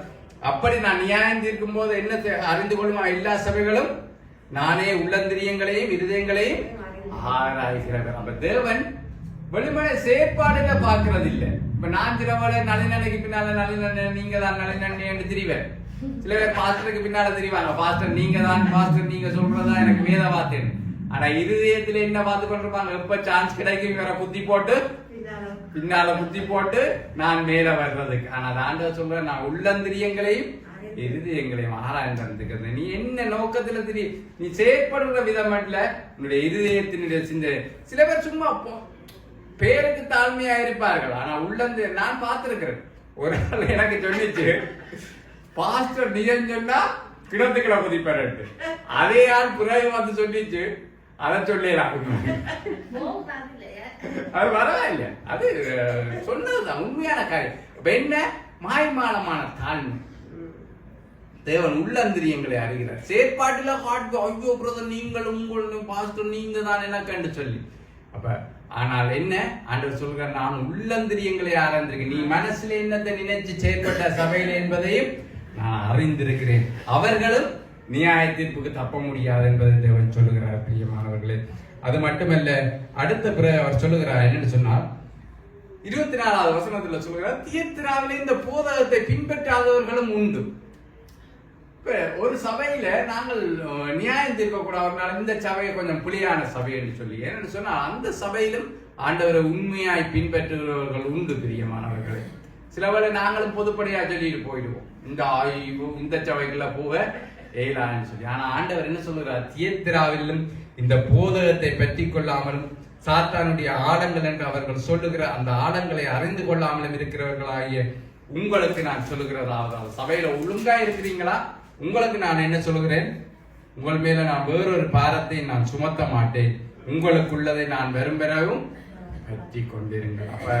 அப்படி நான் நியாயம் தீர்க்கும் போது என்ன அறிந்து கொள்ளுமா எல்லா சபைகளும் நானே உள்ளந்திரியங்களையும் இருதயங்களையும் ஆராய்கிறவர். அப்ப தேவன் வெளிமனை செயற்பாடுல பாக்குறது இல்ல. இப்ப நான் சிலவளை நளினன்னைக்கு பின்னால நளினன் நீங்க தான் நளினன் என்று தெரிவேன். சில பேர் பாஸ்டருக்கு பின்னால தெரிவாங்க பாஸ்டர் நீங்க தான் பாஸ்டர் நீங்க சொல்றதா எனக்கு வேத வார்த்தைன்னு. ஆனா இருதயத்துல என்ன பார்த்து கொண்டிருப்பாங்க எப்ப சான்ஸ் கிடைக்கும் வேற புத்தி போட்டு பின்னால புத்தி போட்டு நான் மேல வர்றதுக்கு. ஆனா ஆண்டவர் சொல்ற நான் உள்ளந்திரியங்களையும் இருதயங்களையும் ஆராய்ந்து நீ என்ன நோக்கத்துல தெரியும் நீ செயற்படுற விதமட்ல உன்னுடைய இருதயத்தினுடைய சிந்தனை. சில பேர் சும்மா பேருக்கு தாழ்மையா இருப்பார்கள், ஆனா உள்ளந்து நான் பார்த்திருக்கிறேன். ஒரு ஆள் எனக்கு சொல்லிச்சு பாஸ்டர் நிஜம் சொன்னா கிணத்துக்களை குதிப்பாரு. அதே ஆள் பிறகு வந்து சொல்லிச்சு அதை சொல்லலாம். அது பரவாயில்ல, அது சொன்னதுதான் உண்மையான காரியம். என்ன மாய்மானமான தாழ்மை. தேவன் உள்ளந்திரியங்களை அறிகிறார். செயற்பாட்டுல ஐயோ பிரதர் நீங்கள் உங்கள் பாஸ்டர் நீங்க தான் என்ன கண்டு சொல்லி அப்ப ஆனால் என்ன ஆண்டவர் சொல்கிறார் நான் உள்ளந்திரியங்களை ஆராய்ந்திருக்கேன். நீ மனசுல என்னத்தை நினைச்சு செயற்பட்ட சபையில என்பதையும் நான் அறிந்திருக்கிறேன். அவர்களும் நியாய தீர்ப்புக்கு தப்ப முடியாது என்பதை தேவன் சொல்லுகிறார். பிரியமானவர்களே, அது மட்டுமல்ல அடுத்த பிறகு அவர் சொல்லுகிறார் என்னன்னு சொன்னால் 24வது வசனத்துல சொல்லுகிறார் தியத்திராவிலே இந்த போதகத்தை பின்பற்றாதவர்களும் உண்டு. ஒரு சபையில நாங்கள் நியாயம் தீர்க்க கூடாது இந்த சபையை கொஞ்சம் புலியான சபை என்று சொல்லி என்னன்னு சொன்னா அந்த சபையிலும் ஆண்டவரை உண்மையாய் பின்பற்றுகிறவர்கள் உண்டு. பிரியமானவர்களே, சிலவேளை நாங்களும் பொதுப்படையா சொல்லிட்டு போயிடுவோம் இந்த ஆய்வு இந்த சபைக்குள்ள போக ஏலான்னு சொல்லி. ஆனா ஆண்டவர் என்ன சொல்லுகிறார் தியத்திராவிலும் இந்த போதகத்தை பற்றி கொள்ளாமலும் சாத்தானுடைய ஆழங்கள் என்று அவர்கள் சொல்லுகிற அந்த ஆழங்களை அறிந்து கொள்ளாமலும் இருக்கிறவர்களாகிய உங்களுக்கு நான் சொல்லுகிறதாவது சபையில ஒழுங்கா இருக்கிறீங்களா? உங்களுக்கு நான் என்ன சொல்லுகிறேன், உங்கள் மேல நான் வேறொரு பாரத்தை நான் சுமத்த மாட்டேன், உங்களுக்குள்ளதை நான் பெரும்பெறவும் பற்றி கொண்டிருங்கள். அப்ப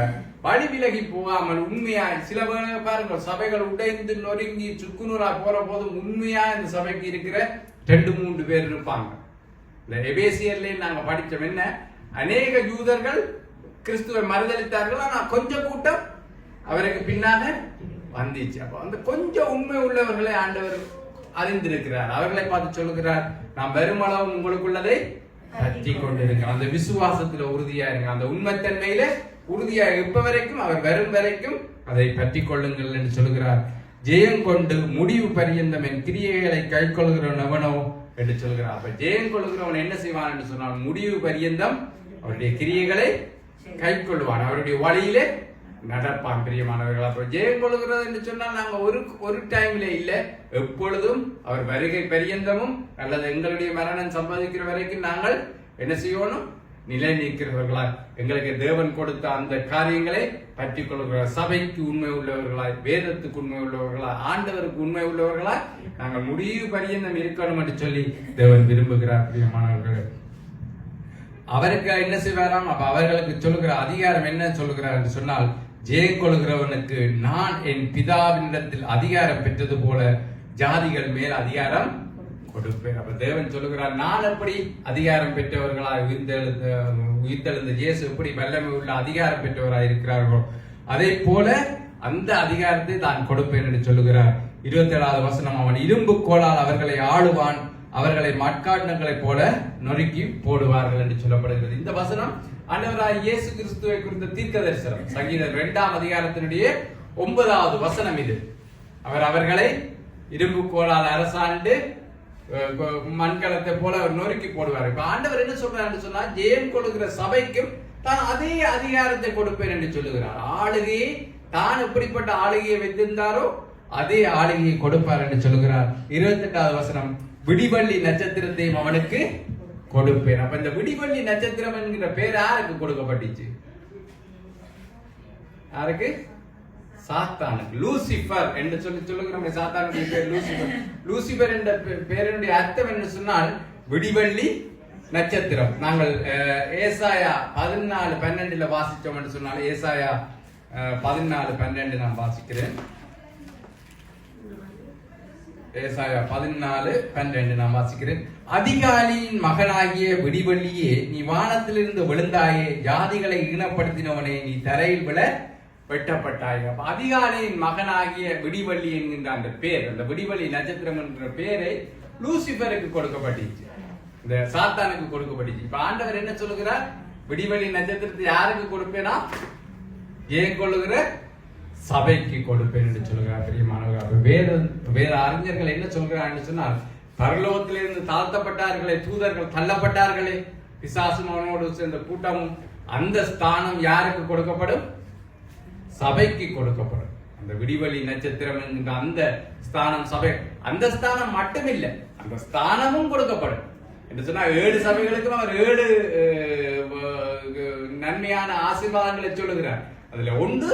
வழி விலகி போகாமல் உண்மையா சில பாருங்க சபைகள் உடைந்து நொறுங்கி சுக்குநூறா போற போது உண்மையா இந்த சபைக்கு இருக்கிற 2-3 பேர் இருப்பாங்க. இந்த எபேசியர்ல நாங்க படிச்சோம் என்ன அநேக யூதர்கள் கிறிஸ்துவை மறுதளித்தார்கள், ஆனா கொஞ்சம் கூட்டம் அவருக்கு பின்னாக வந்துச்சு. அப்ப அந்த கொஞ்சம் உண்மை உள்ளவர்களை ஆண்டவர் அறிந்திருக்கிறார். அவர்களை பார்த்து சொல்லுகிறார் நான் பெருமளவும் உங்களுக்குள்ளதை பற்றி கொண்டிருக்கிறேன். அந்த விசுவாசத்துல உறுதியா இருங்க, அந்த உண்மைத்தன்மையில உறுதியாக இப்ப வரைக்கும் அவர் வரும் வரைக்கும் அதை பற்றி கொள்ளுங்கள் என்று சொல்கிறார். ஜெயம் கொண்டு முடிவு பரியந்தம் என் கிரியைகளை கை கொள்கிறவன் எவனோ என்று சொல்கிறார். அப்ப ஜெயம் கொள்கிறவன் என்ன செய்வான் என்று சொன்னால் முடிவு பரியந்தம் அவருடைய கிரியைகளை கை கொள்வான், அவருடைய வழியிலே நடப்பான். பிரியமானவர்கள், அப்ப ஜெயம் கொள்கிறது என்று சொன்னால் நாங்க ஒரு டைம்ல இல்ல, எப்பொழுதும் அவர் வருகை பரியந்தமும் அல்லது எங்களுடைய மரணம் சம்பாதிக்கிற வரைக்கும் நாங்கள் என்ன செய்யணும்? நிலை நிற்கிறவர்களாய் எங்களுக்கு தேவன் கொடுத்த அந்த காரியங்களை பற்றி கொள்கிறார். சபைக்கு உண்மை உள்ளவர்களாய், வேதத்துக்கு உண்மை உள்ளவர்களாய், ஆண்டவருக்கு உண்மை உள்ளவர்களாய் நாங்கள் முடிவு பரியந்தம் இருக்கணும் என்று சொல்லி தேவன் விரும்புகிறார். பிரியமானவர்கள், அவருக்கு என்ன செய்வாராம்? அப்ப அவர்களுக்கு சொல்லுகிற அதிகாரம் என்ன சொல்லுகிறார் என்று சொன்னால், ஜெயம் கொள்கிறவனுக்கு நான் என் பிதாவினிடத்தில் அதிகாரம் பெற்றது போல ஜாதிகள் மேல் அதிகாரம் கொடுப்பேன். அப்ப தேவன் சொல்லுகிறார், நான் எப்படி அதிகாரம் பெற்றவர்களாய் உயிர்த்தெழுந்த இயேசு எப்படி வல்லமை உள்ள அதிகாரம் பெற்றவராய் இருக்கிறார்களோ அதே போல அந்த அதிகாரத்தை தான் கொடுப்பேன் என்று சொல்லுகிறார். 27வது வசனம், அவன் இரும்பு கோலால் அவர்களை ஆளுவான், அவர்களை மட்காண்டங்களைப் போல நொறுக்கி போடுவார்கள் என்று சொல்லப்படுகிறது. இந்த வசனம் ஆண்டவராய் இயேசு கிறிஸ்துவை குறித்த தீர்க்க தரிசனம். சங்கீதம் 2ஆம் அதிகாரத்தினுடைய 9வது வசனம் இது. அவர்களை இரும்பு கோலால் அரசாண்டு மண்கலத்தை போல நொறுக்கி போடுவார். இப்ப ஆண்டவர் என்ன சொல்றாரு சொன்னா, ஜெயம் கொள்ளுகிற சபைக்கும் தான் அதே அதிகாரத்தை கொடுப்பேன் என்று சொல்லுகிறார். ஆளுகையை தான் எப்படிப்பட்ட ஆளுகையை வைத்திருந்தாரோ அதே ஆளுகையை கொடுப்பார் என்று சொல்லுகிறார். 28வது வசனம், விடிவள்ளி நட்சத்திரத்தையும் அவனுக்கு கொடுப்பேன். அப்ப இந்த விடிவள்ளி நட்சத்திரம் என்கிற பேர் யாருக்கு கொடுக்கப்பட்டுச்சு? யாருக்கு? சாத்தானுக்கு. லூசிபர் என்று சொல்லுகிறோம். சாத்தானுடைய பேர் லூசிபர். லூசிபர் என்ற பேருடைய அர்த்தம் என்று சொன்னால் விடிவள்ளி நட்சத்திரம். நாங்கள் ஏசாயா 14:12 வாசிச்சோம் என்று சொன்னால், ஏசாயா 14:12 நான் வாசிக்கிறேன். ஏசாயா 14:12 நான் வாசிக்கிறேன். அதிகாலியின் மகனாகிய விடிவள்ளியே, நீ வானத்திலிருந்து விழுந்தாயே, ஜாதிகளை ஈனப்படுத்தினவனே, நீ தரையில் விழ வெட்டப்பட்டாய். அதிகாலையின் மகனாகிய விடிவள்ளி என்கின்ற அந்த பேர், அந்த விடிவள்ளி நட்சத்திரம் என்கிற பேரை லூசிபருக்கு கொடுக்கப்பட்டுச்சு, இந்த சாத்தானுக்கு கொடுக்கப்பட்டுச்சு. இப்ப ஆண்டவர் என்ன சொல்லுகிறார்? விடிவள்ளி நட்சத்திரத்தை யாருக்கு கொடுப்பேனா? ஏன் கொள்ளுகிற சபைக்கு கொடுப்பேன் என்று சொல்லுகிறார். பிரியமானவர்கள், வேற அறிஞர்கள் என்ன சொல்கிறார் சொன்னால், பரலோகத்திலிருந்து தாழ்த்தப்பட்டார்களே, தூதர்கள் தள்ளப்பட்டார்களே, பிசாசும் அவனோடு சேர்ந்த கூட்டமும், அந்த ஸ்தானம் யாருக்கு கொடுக்கப்படும்? சபைக்கு கொடுக்கப்படும். அந்த விடிவெளி நட்சத்திரம் என்கிற அந்த ஸ்தானம் சபை, அந்த ஸ்தானம் மட்டுமில்லை, அந்த ஸ்தானமும் கொடுக்கப்படும் என்று சொன்னா 7 சபைகளுக்கும் அவர் 7 நன்மையான ஆசீர்வாதங்களை சொல்லுகிறார். அதுல ஒன்று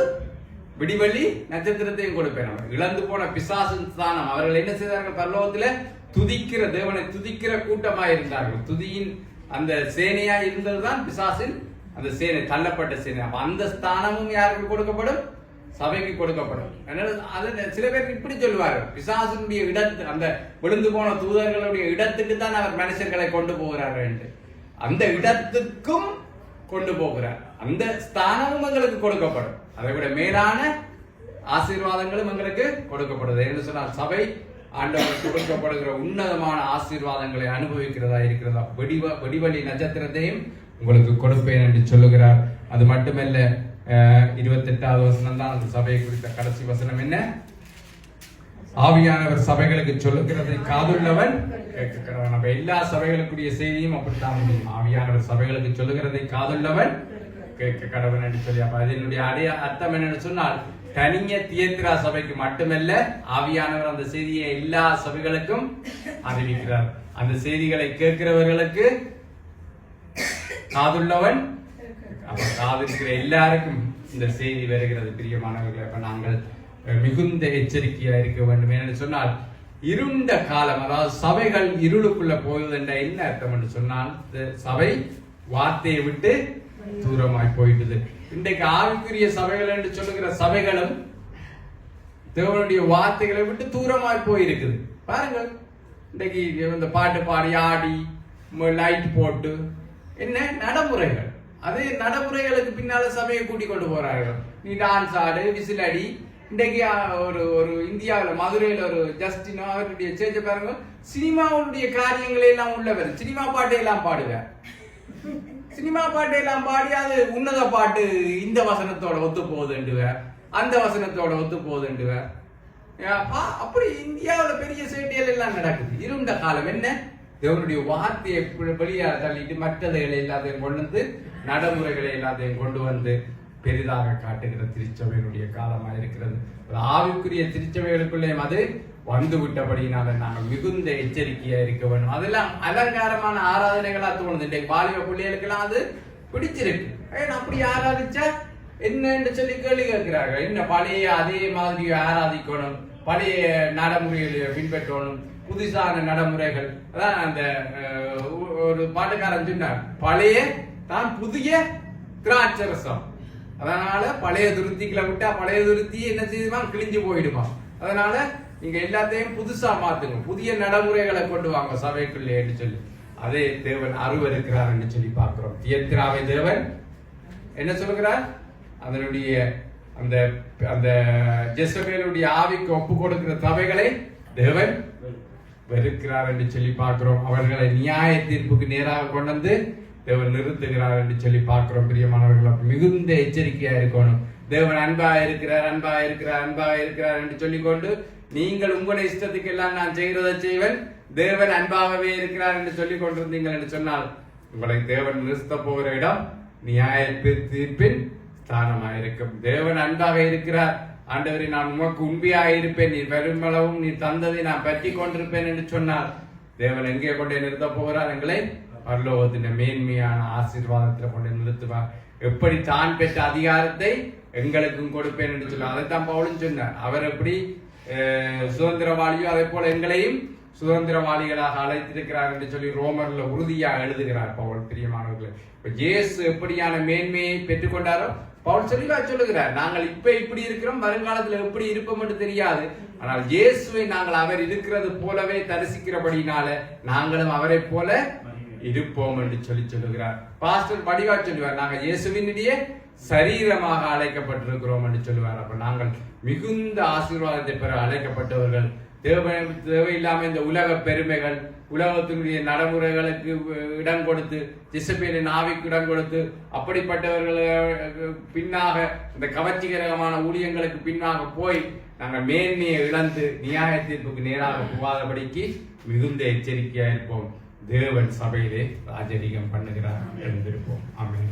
விடிவெள்ளி நட்சத்திரத்தையும் கொடுப்பேன். அவர் இழந்து போன பிசாசின் ஸ்தானம், அவர்கள் என்ன செய்தார்கள்? பரலோகத்தில துதிக்கிற தேவனை துதிக்கிற கூட்டமாய் இருந்தார்கள். துதியின் அந்த சேனையா இருந்ததுதான் பிசாசின் அந்த சேனை, தள்ளப்பட்ட சேனை. அந்த ஸ்தானமும் யாருக்கு கொடுக்கப்படும்? சபைக்கு கொடுக்கப்படும். சில பேர் இப்படி சொல்லுவார்கள், பிசாசினுடைய இடத்து, அந்த விழுந்து போன தூதர்களுடைய இடத்துக்கு தான் அவர் மனுஷர்களை கொண்டு போகிறார்கள் என்று. அந்த இடத்துக்கும் கொண்டு போகிறார். அந்த ஸ்தானமும் எங்களுக்கு கொடுக்கப்படும். அதை விட மேலான ஆசீர்வாதங்களும் எங்களுக்கு கொடுக்கப்படுது என்று சொன்னால், சபை ஆண்டவருக்கு கொடுக்கப்படுகிற உன்னதமான ஆசீர்வாதங்களை அனுபவிக்கிறதா இருக்கிறதா? விடிவெளி நட்சத்திரத்தையும் உங்களுக்கு கொடுப்பேன் என்று சொல்லுகிறார். அது மட்டுமல்ல, 28வது வசனம் தான் அந்த சபையை குறித்த கடைசி வசனம். என்ன? ஆவியானவர் சபைகளுக்கு சொல்லுகிறதை காதுள்ளவன் கேட்கிறவன். நம்ம எல்லா சபைகளுக்குரிய செய்தியும் அப்படித்தான் முடியும். ஆவியானவர் சபைகளுக்கு சொல்லுகிறதை காதுள்ளவன் கேட்க கடவன் என்று சொல்லி, அப்ப அதனுடைய அர்த்தம் என்னன்னு சொன்னால், தனிய தியேத்திரா சபைக்கு மட்டுமல்ல, ஆவியானவர் அந்த செய்தியை எல்லா சபைகளுக்கும் அறிவிக்கிறார். அந்த செய்திகளை கேட்கிறவர்களுக்கு காதுள்ளவன், காதிருக்கிற எல்லாருக்கும் இந்த செய்தி வருகிறது. பிரியமானவர்களை, அப்ப நாங்கள் மிகுந்த எச்சரிக்கையா இருக்க வேண்டும். என்று சொன்னால், இருண்ட காலம், அதாவது சபைகள் இருளுக்குள்ள போகுது என்ற என்ன அர்த்தம் என்று சொன்னால், சபை வார்த்தையை விட்டு தூரமாய் போயிட்டது. இன்றைக்கு ஆவிக்குரிய சபைகள் என்று சொல்லுகிற சபைகளும் தேவனுடைய வார்த்தைகளை விட்டு தூரமாய் போயிருக்குது. பாருங்கள், இன்றைக்கு இந்த பாட்டு பாடி ஆடி லைட் போட்டு என்ன நடைமுறைகள், அதே நடைமுறைகளுக்கு பின்னால சபையை கூட்டி கொண்டு போறார்கள். நீ டான்ஸ் ஆடு, விசில் அடி. இன்றைக்கு ஒரு இந்தியாவில் மதுரையில் ஒரு ஜஸ்டினோ அவருடைய சேர்ச்ச பாருங்க, சினிமாவுடைய காரியங்களை எல்லாம் உள்ளவர், சினிமா பாட்டை எல்லாம் பாடுவார். சினிமா பாட்டு எல்லாம் பாடி அது உன்னத பாட்டு இந்த வசனத்தோட ஒத்து போகுதுண்டுவ, அந்த வசனத்தோட ஒத்து போகுதுண்டுவ. அப்படி இந்தியாவில் பெரிய சேட்டியல் எல்லாம் நடக்குது. இருண்ட காலம் என்ன? தேவனுடைய வார்த்தையை வெளியே தள்ளிட்டு மற்றதைகளை எல்லாத்தையும் கொண்டு வந்து நடைமுறைகளை எல்லாத்தையும் கொண்டு வந்து பெரிதாக காட்டுகிற திருச்சபையினுடைய காலமாக இருக்கிறது. ஒரு ஆவிக்குரிய திருச்சபைகளுக்குள்ளேயும் அது வந்து விட்டபடினால நாங்கள் மிகுந்த எச்சரிக்கையா இருக்க வேண்டும். அதெல்லாம் அலங்காரமான ஆராதனைகளா தோணுது. இன்றைக்கு வாலிப பிள்ளைகளுக்கெல்லாம் அது பிடிச்சிருக்கு. அப்படி ஆராதிச்சா என்னன்னு சொல்லி கேள்வி கேட்கிறார்கள். என்ன பழைய அதே மாதிரி ஆராதிக்கணும், பழைய நடைமுறைகளை பின்பற்றணும், புதுசான நடைமுறைகள். அதான் அந்த ஒரு பாட்டுக்காரன் சொன்னார், பழைய தான் புதிய திராட்சரசம். அதனால பழைய துருத்திகளை விட்டா பழைய துருத்தி என்ன செய்யுமா, கிழிஞ்சு போயிடுமா. அதனால நீங்க எல்லாத்தையும் புதுசா மாத்துங்க, புதிய நடைமுறைகளை கொண்டு வாங்க சபைக்குள்ளே என்று சொல்லி அதே தேவன் அருவருக்கிறார் என்று சொல்லி பார்க்கிறோம். தியத்திராவை தேவன் என்ன சொல்லுகிறார்? அதனுடைய அந்த அந்த ஜெசபேலுடைய ஆவிக்கு ஒப்பு கொடுக்கிற சபைகளை தேவன் வெறுக்கிறார் என்று சொல்லி பார்க்கிறோம். அவர்களை நியாய தீர்ப்புக்கு நேராக கொண்டு வந்து தேவன் நிறுத்துகிறார் என்று சொல்லி பார்க்கிறோம். பிரியமானவர்கள், மிகுந்த எச்சரிக்கையா இருக்கணும். தேவன் அன்பா இருக்கிறார், அன்பா இருக்கிறார், அன்பா இருக்கிறார் என்று சொல்லிக்கொண்டு நீங்கள் உங்களுடைய இஷ்டத்துக்கு எல்லாம் நான் செய்கிறதை செய்வேன், தேவன் அன்பாகவே இருக்கிறார் என்று சொல்லிக் கொண்டிருந்தீங்கள் என்று சொன்னால் உங்களை தேவன் நிறுத்த போகிற இடம் நியாய தீர்ப்பின் ஸ்தானமாக இருக்கும். தேவன் அன்பாக இருக்கிறார். ஆண்டவரை நான் உமக்கு உண்மையாக இருப்பேன், நீ பெருமளவும் நீ தந்ததை நான் பற்றி கொண்டிருப்பேன் என்று சொன்னால் தேவன் எங்கே கொண்டே நிறுத்த போகிறார்? எங்களை பரலோகத்தின் மேன்மையான ஆசீர்வாதத்தில் கொண்டு நிறுத்துவார். எப்படி தான் பெற்ற அதிகாரத்தை எங்களுக்கும் கொடுப்பேன் என்று சொல்லுவார். அதைத்தான் பவுலும் சொன்னார். அவர் எப்படி சுதந்திரவாளியோ அதே போல எங்களையும் சுதந்திரவாளிகளாக அழைத்திருக்கிறார் என்று சொல்லி ரோமர்ல உறுதியாக எழுதுகிறார் பவுல். பிரியமானவர்களே, இப்ப இயேசு எப்படியான மேன்மையை பெற்றுக்கொண்டாரோ பவுல் தெளிவா சொல்லுகிறார். நாங்கள் இப்ப இப்படி இருக்கிறோம், வருங்காலத்துல எப்படி இருப்போம் என்று தெரியாது. ஆனால் இயேசுவை நாங்கள் அவர் இருக்கிறது போலவே தரிசிக்கிறபடினால நாங்களும் அவரை போல இருப்போம் என்று சொல்லி சொல்லுகிறார். பாஸ்டர் வடிவா சொல்லுவார், நாங்கள் இயேசுவினுடைய சரீரமாக அழைக்கப்பட்டிருக்கிறோம் என்று சொல்லுவார். அப்ப நாங்கள் மிகுந்த ஆசீர்வாதத்தை பெற அழைக்கப்பட்டவர்கள். தேவையில்லாம இந்த உலக பெருமைகள், உலகத்தினுடைய நடைமுறைகளுக்கு இடம் கொடுத்து, ஜெசபேலின் ஆவிக்கு இடம் கொடுத்து, அப்படிப்பட்டவர்களுக்கு பின்னாக இந்த கவர்ச்சிகரமான ஊழியங்களுக்கு பின்னாக போய் நாங்கள் மேன்மையை இழந்து நியாய தீர்ப்புக்கு நேராக போகாதபடிக்கு மிகுந்த எச்சரிக்கையா இருப்போம். தேவன் சபையிலே ராஜரீகம் பண்ணுகிறார். எழுந்திருப்போம். ஆமென்.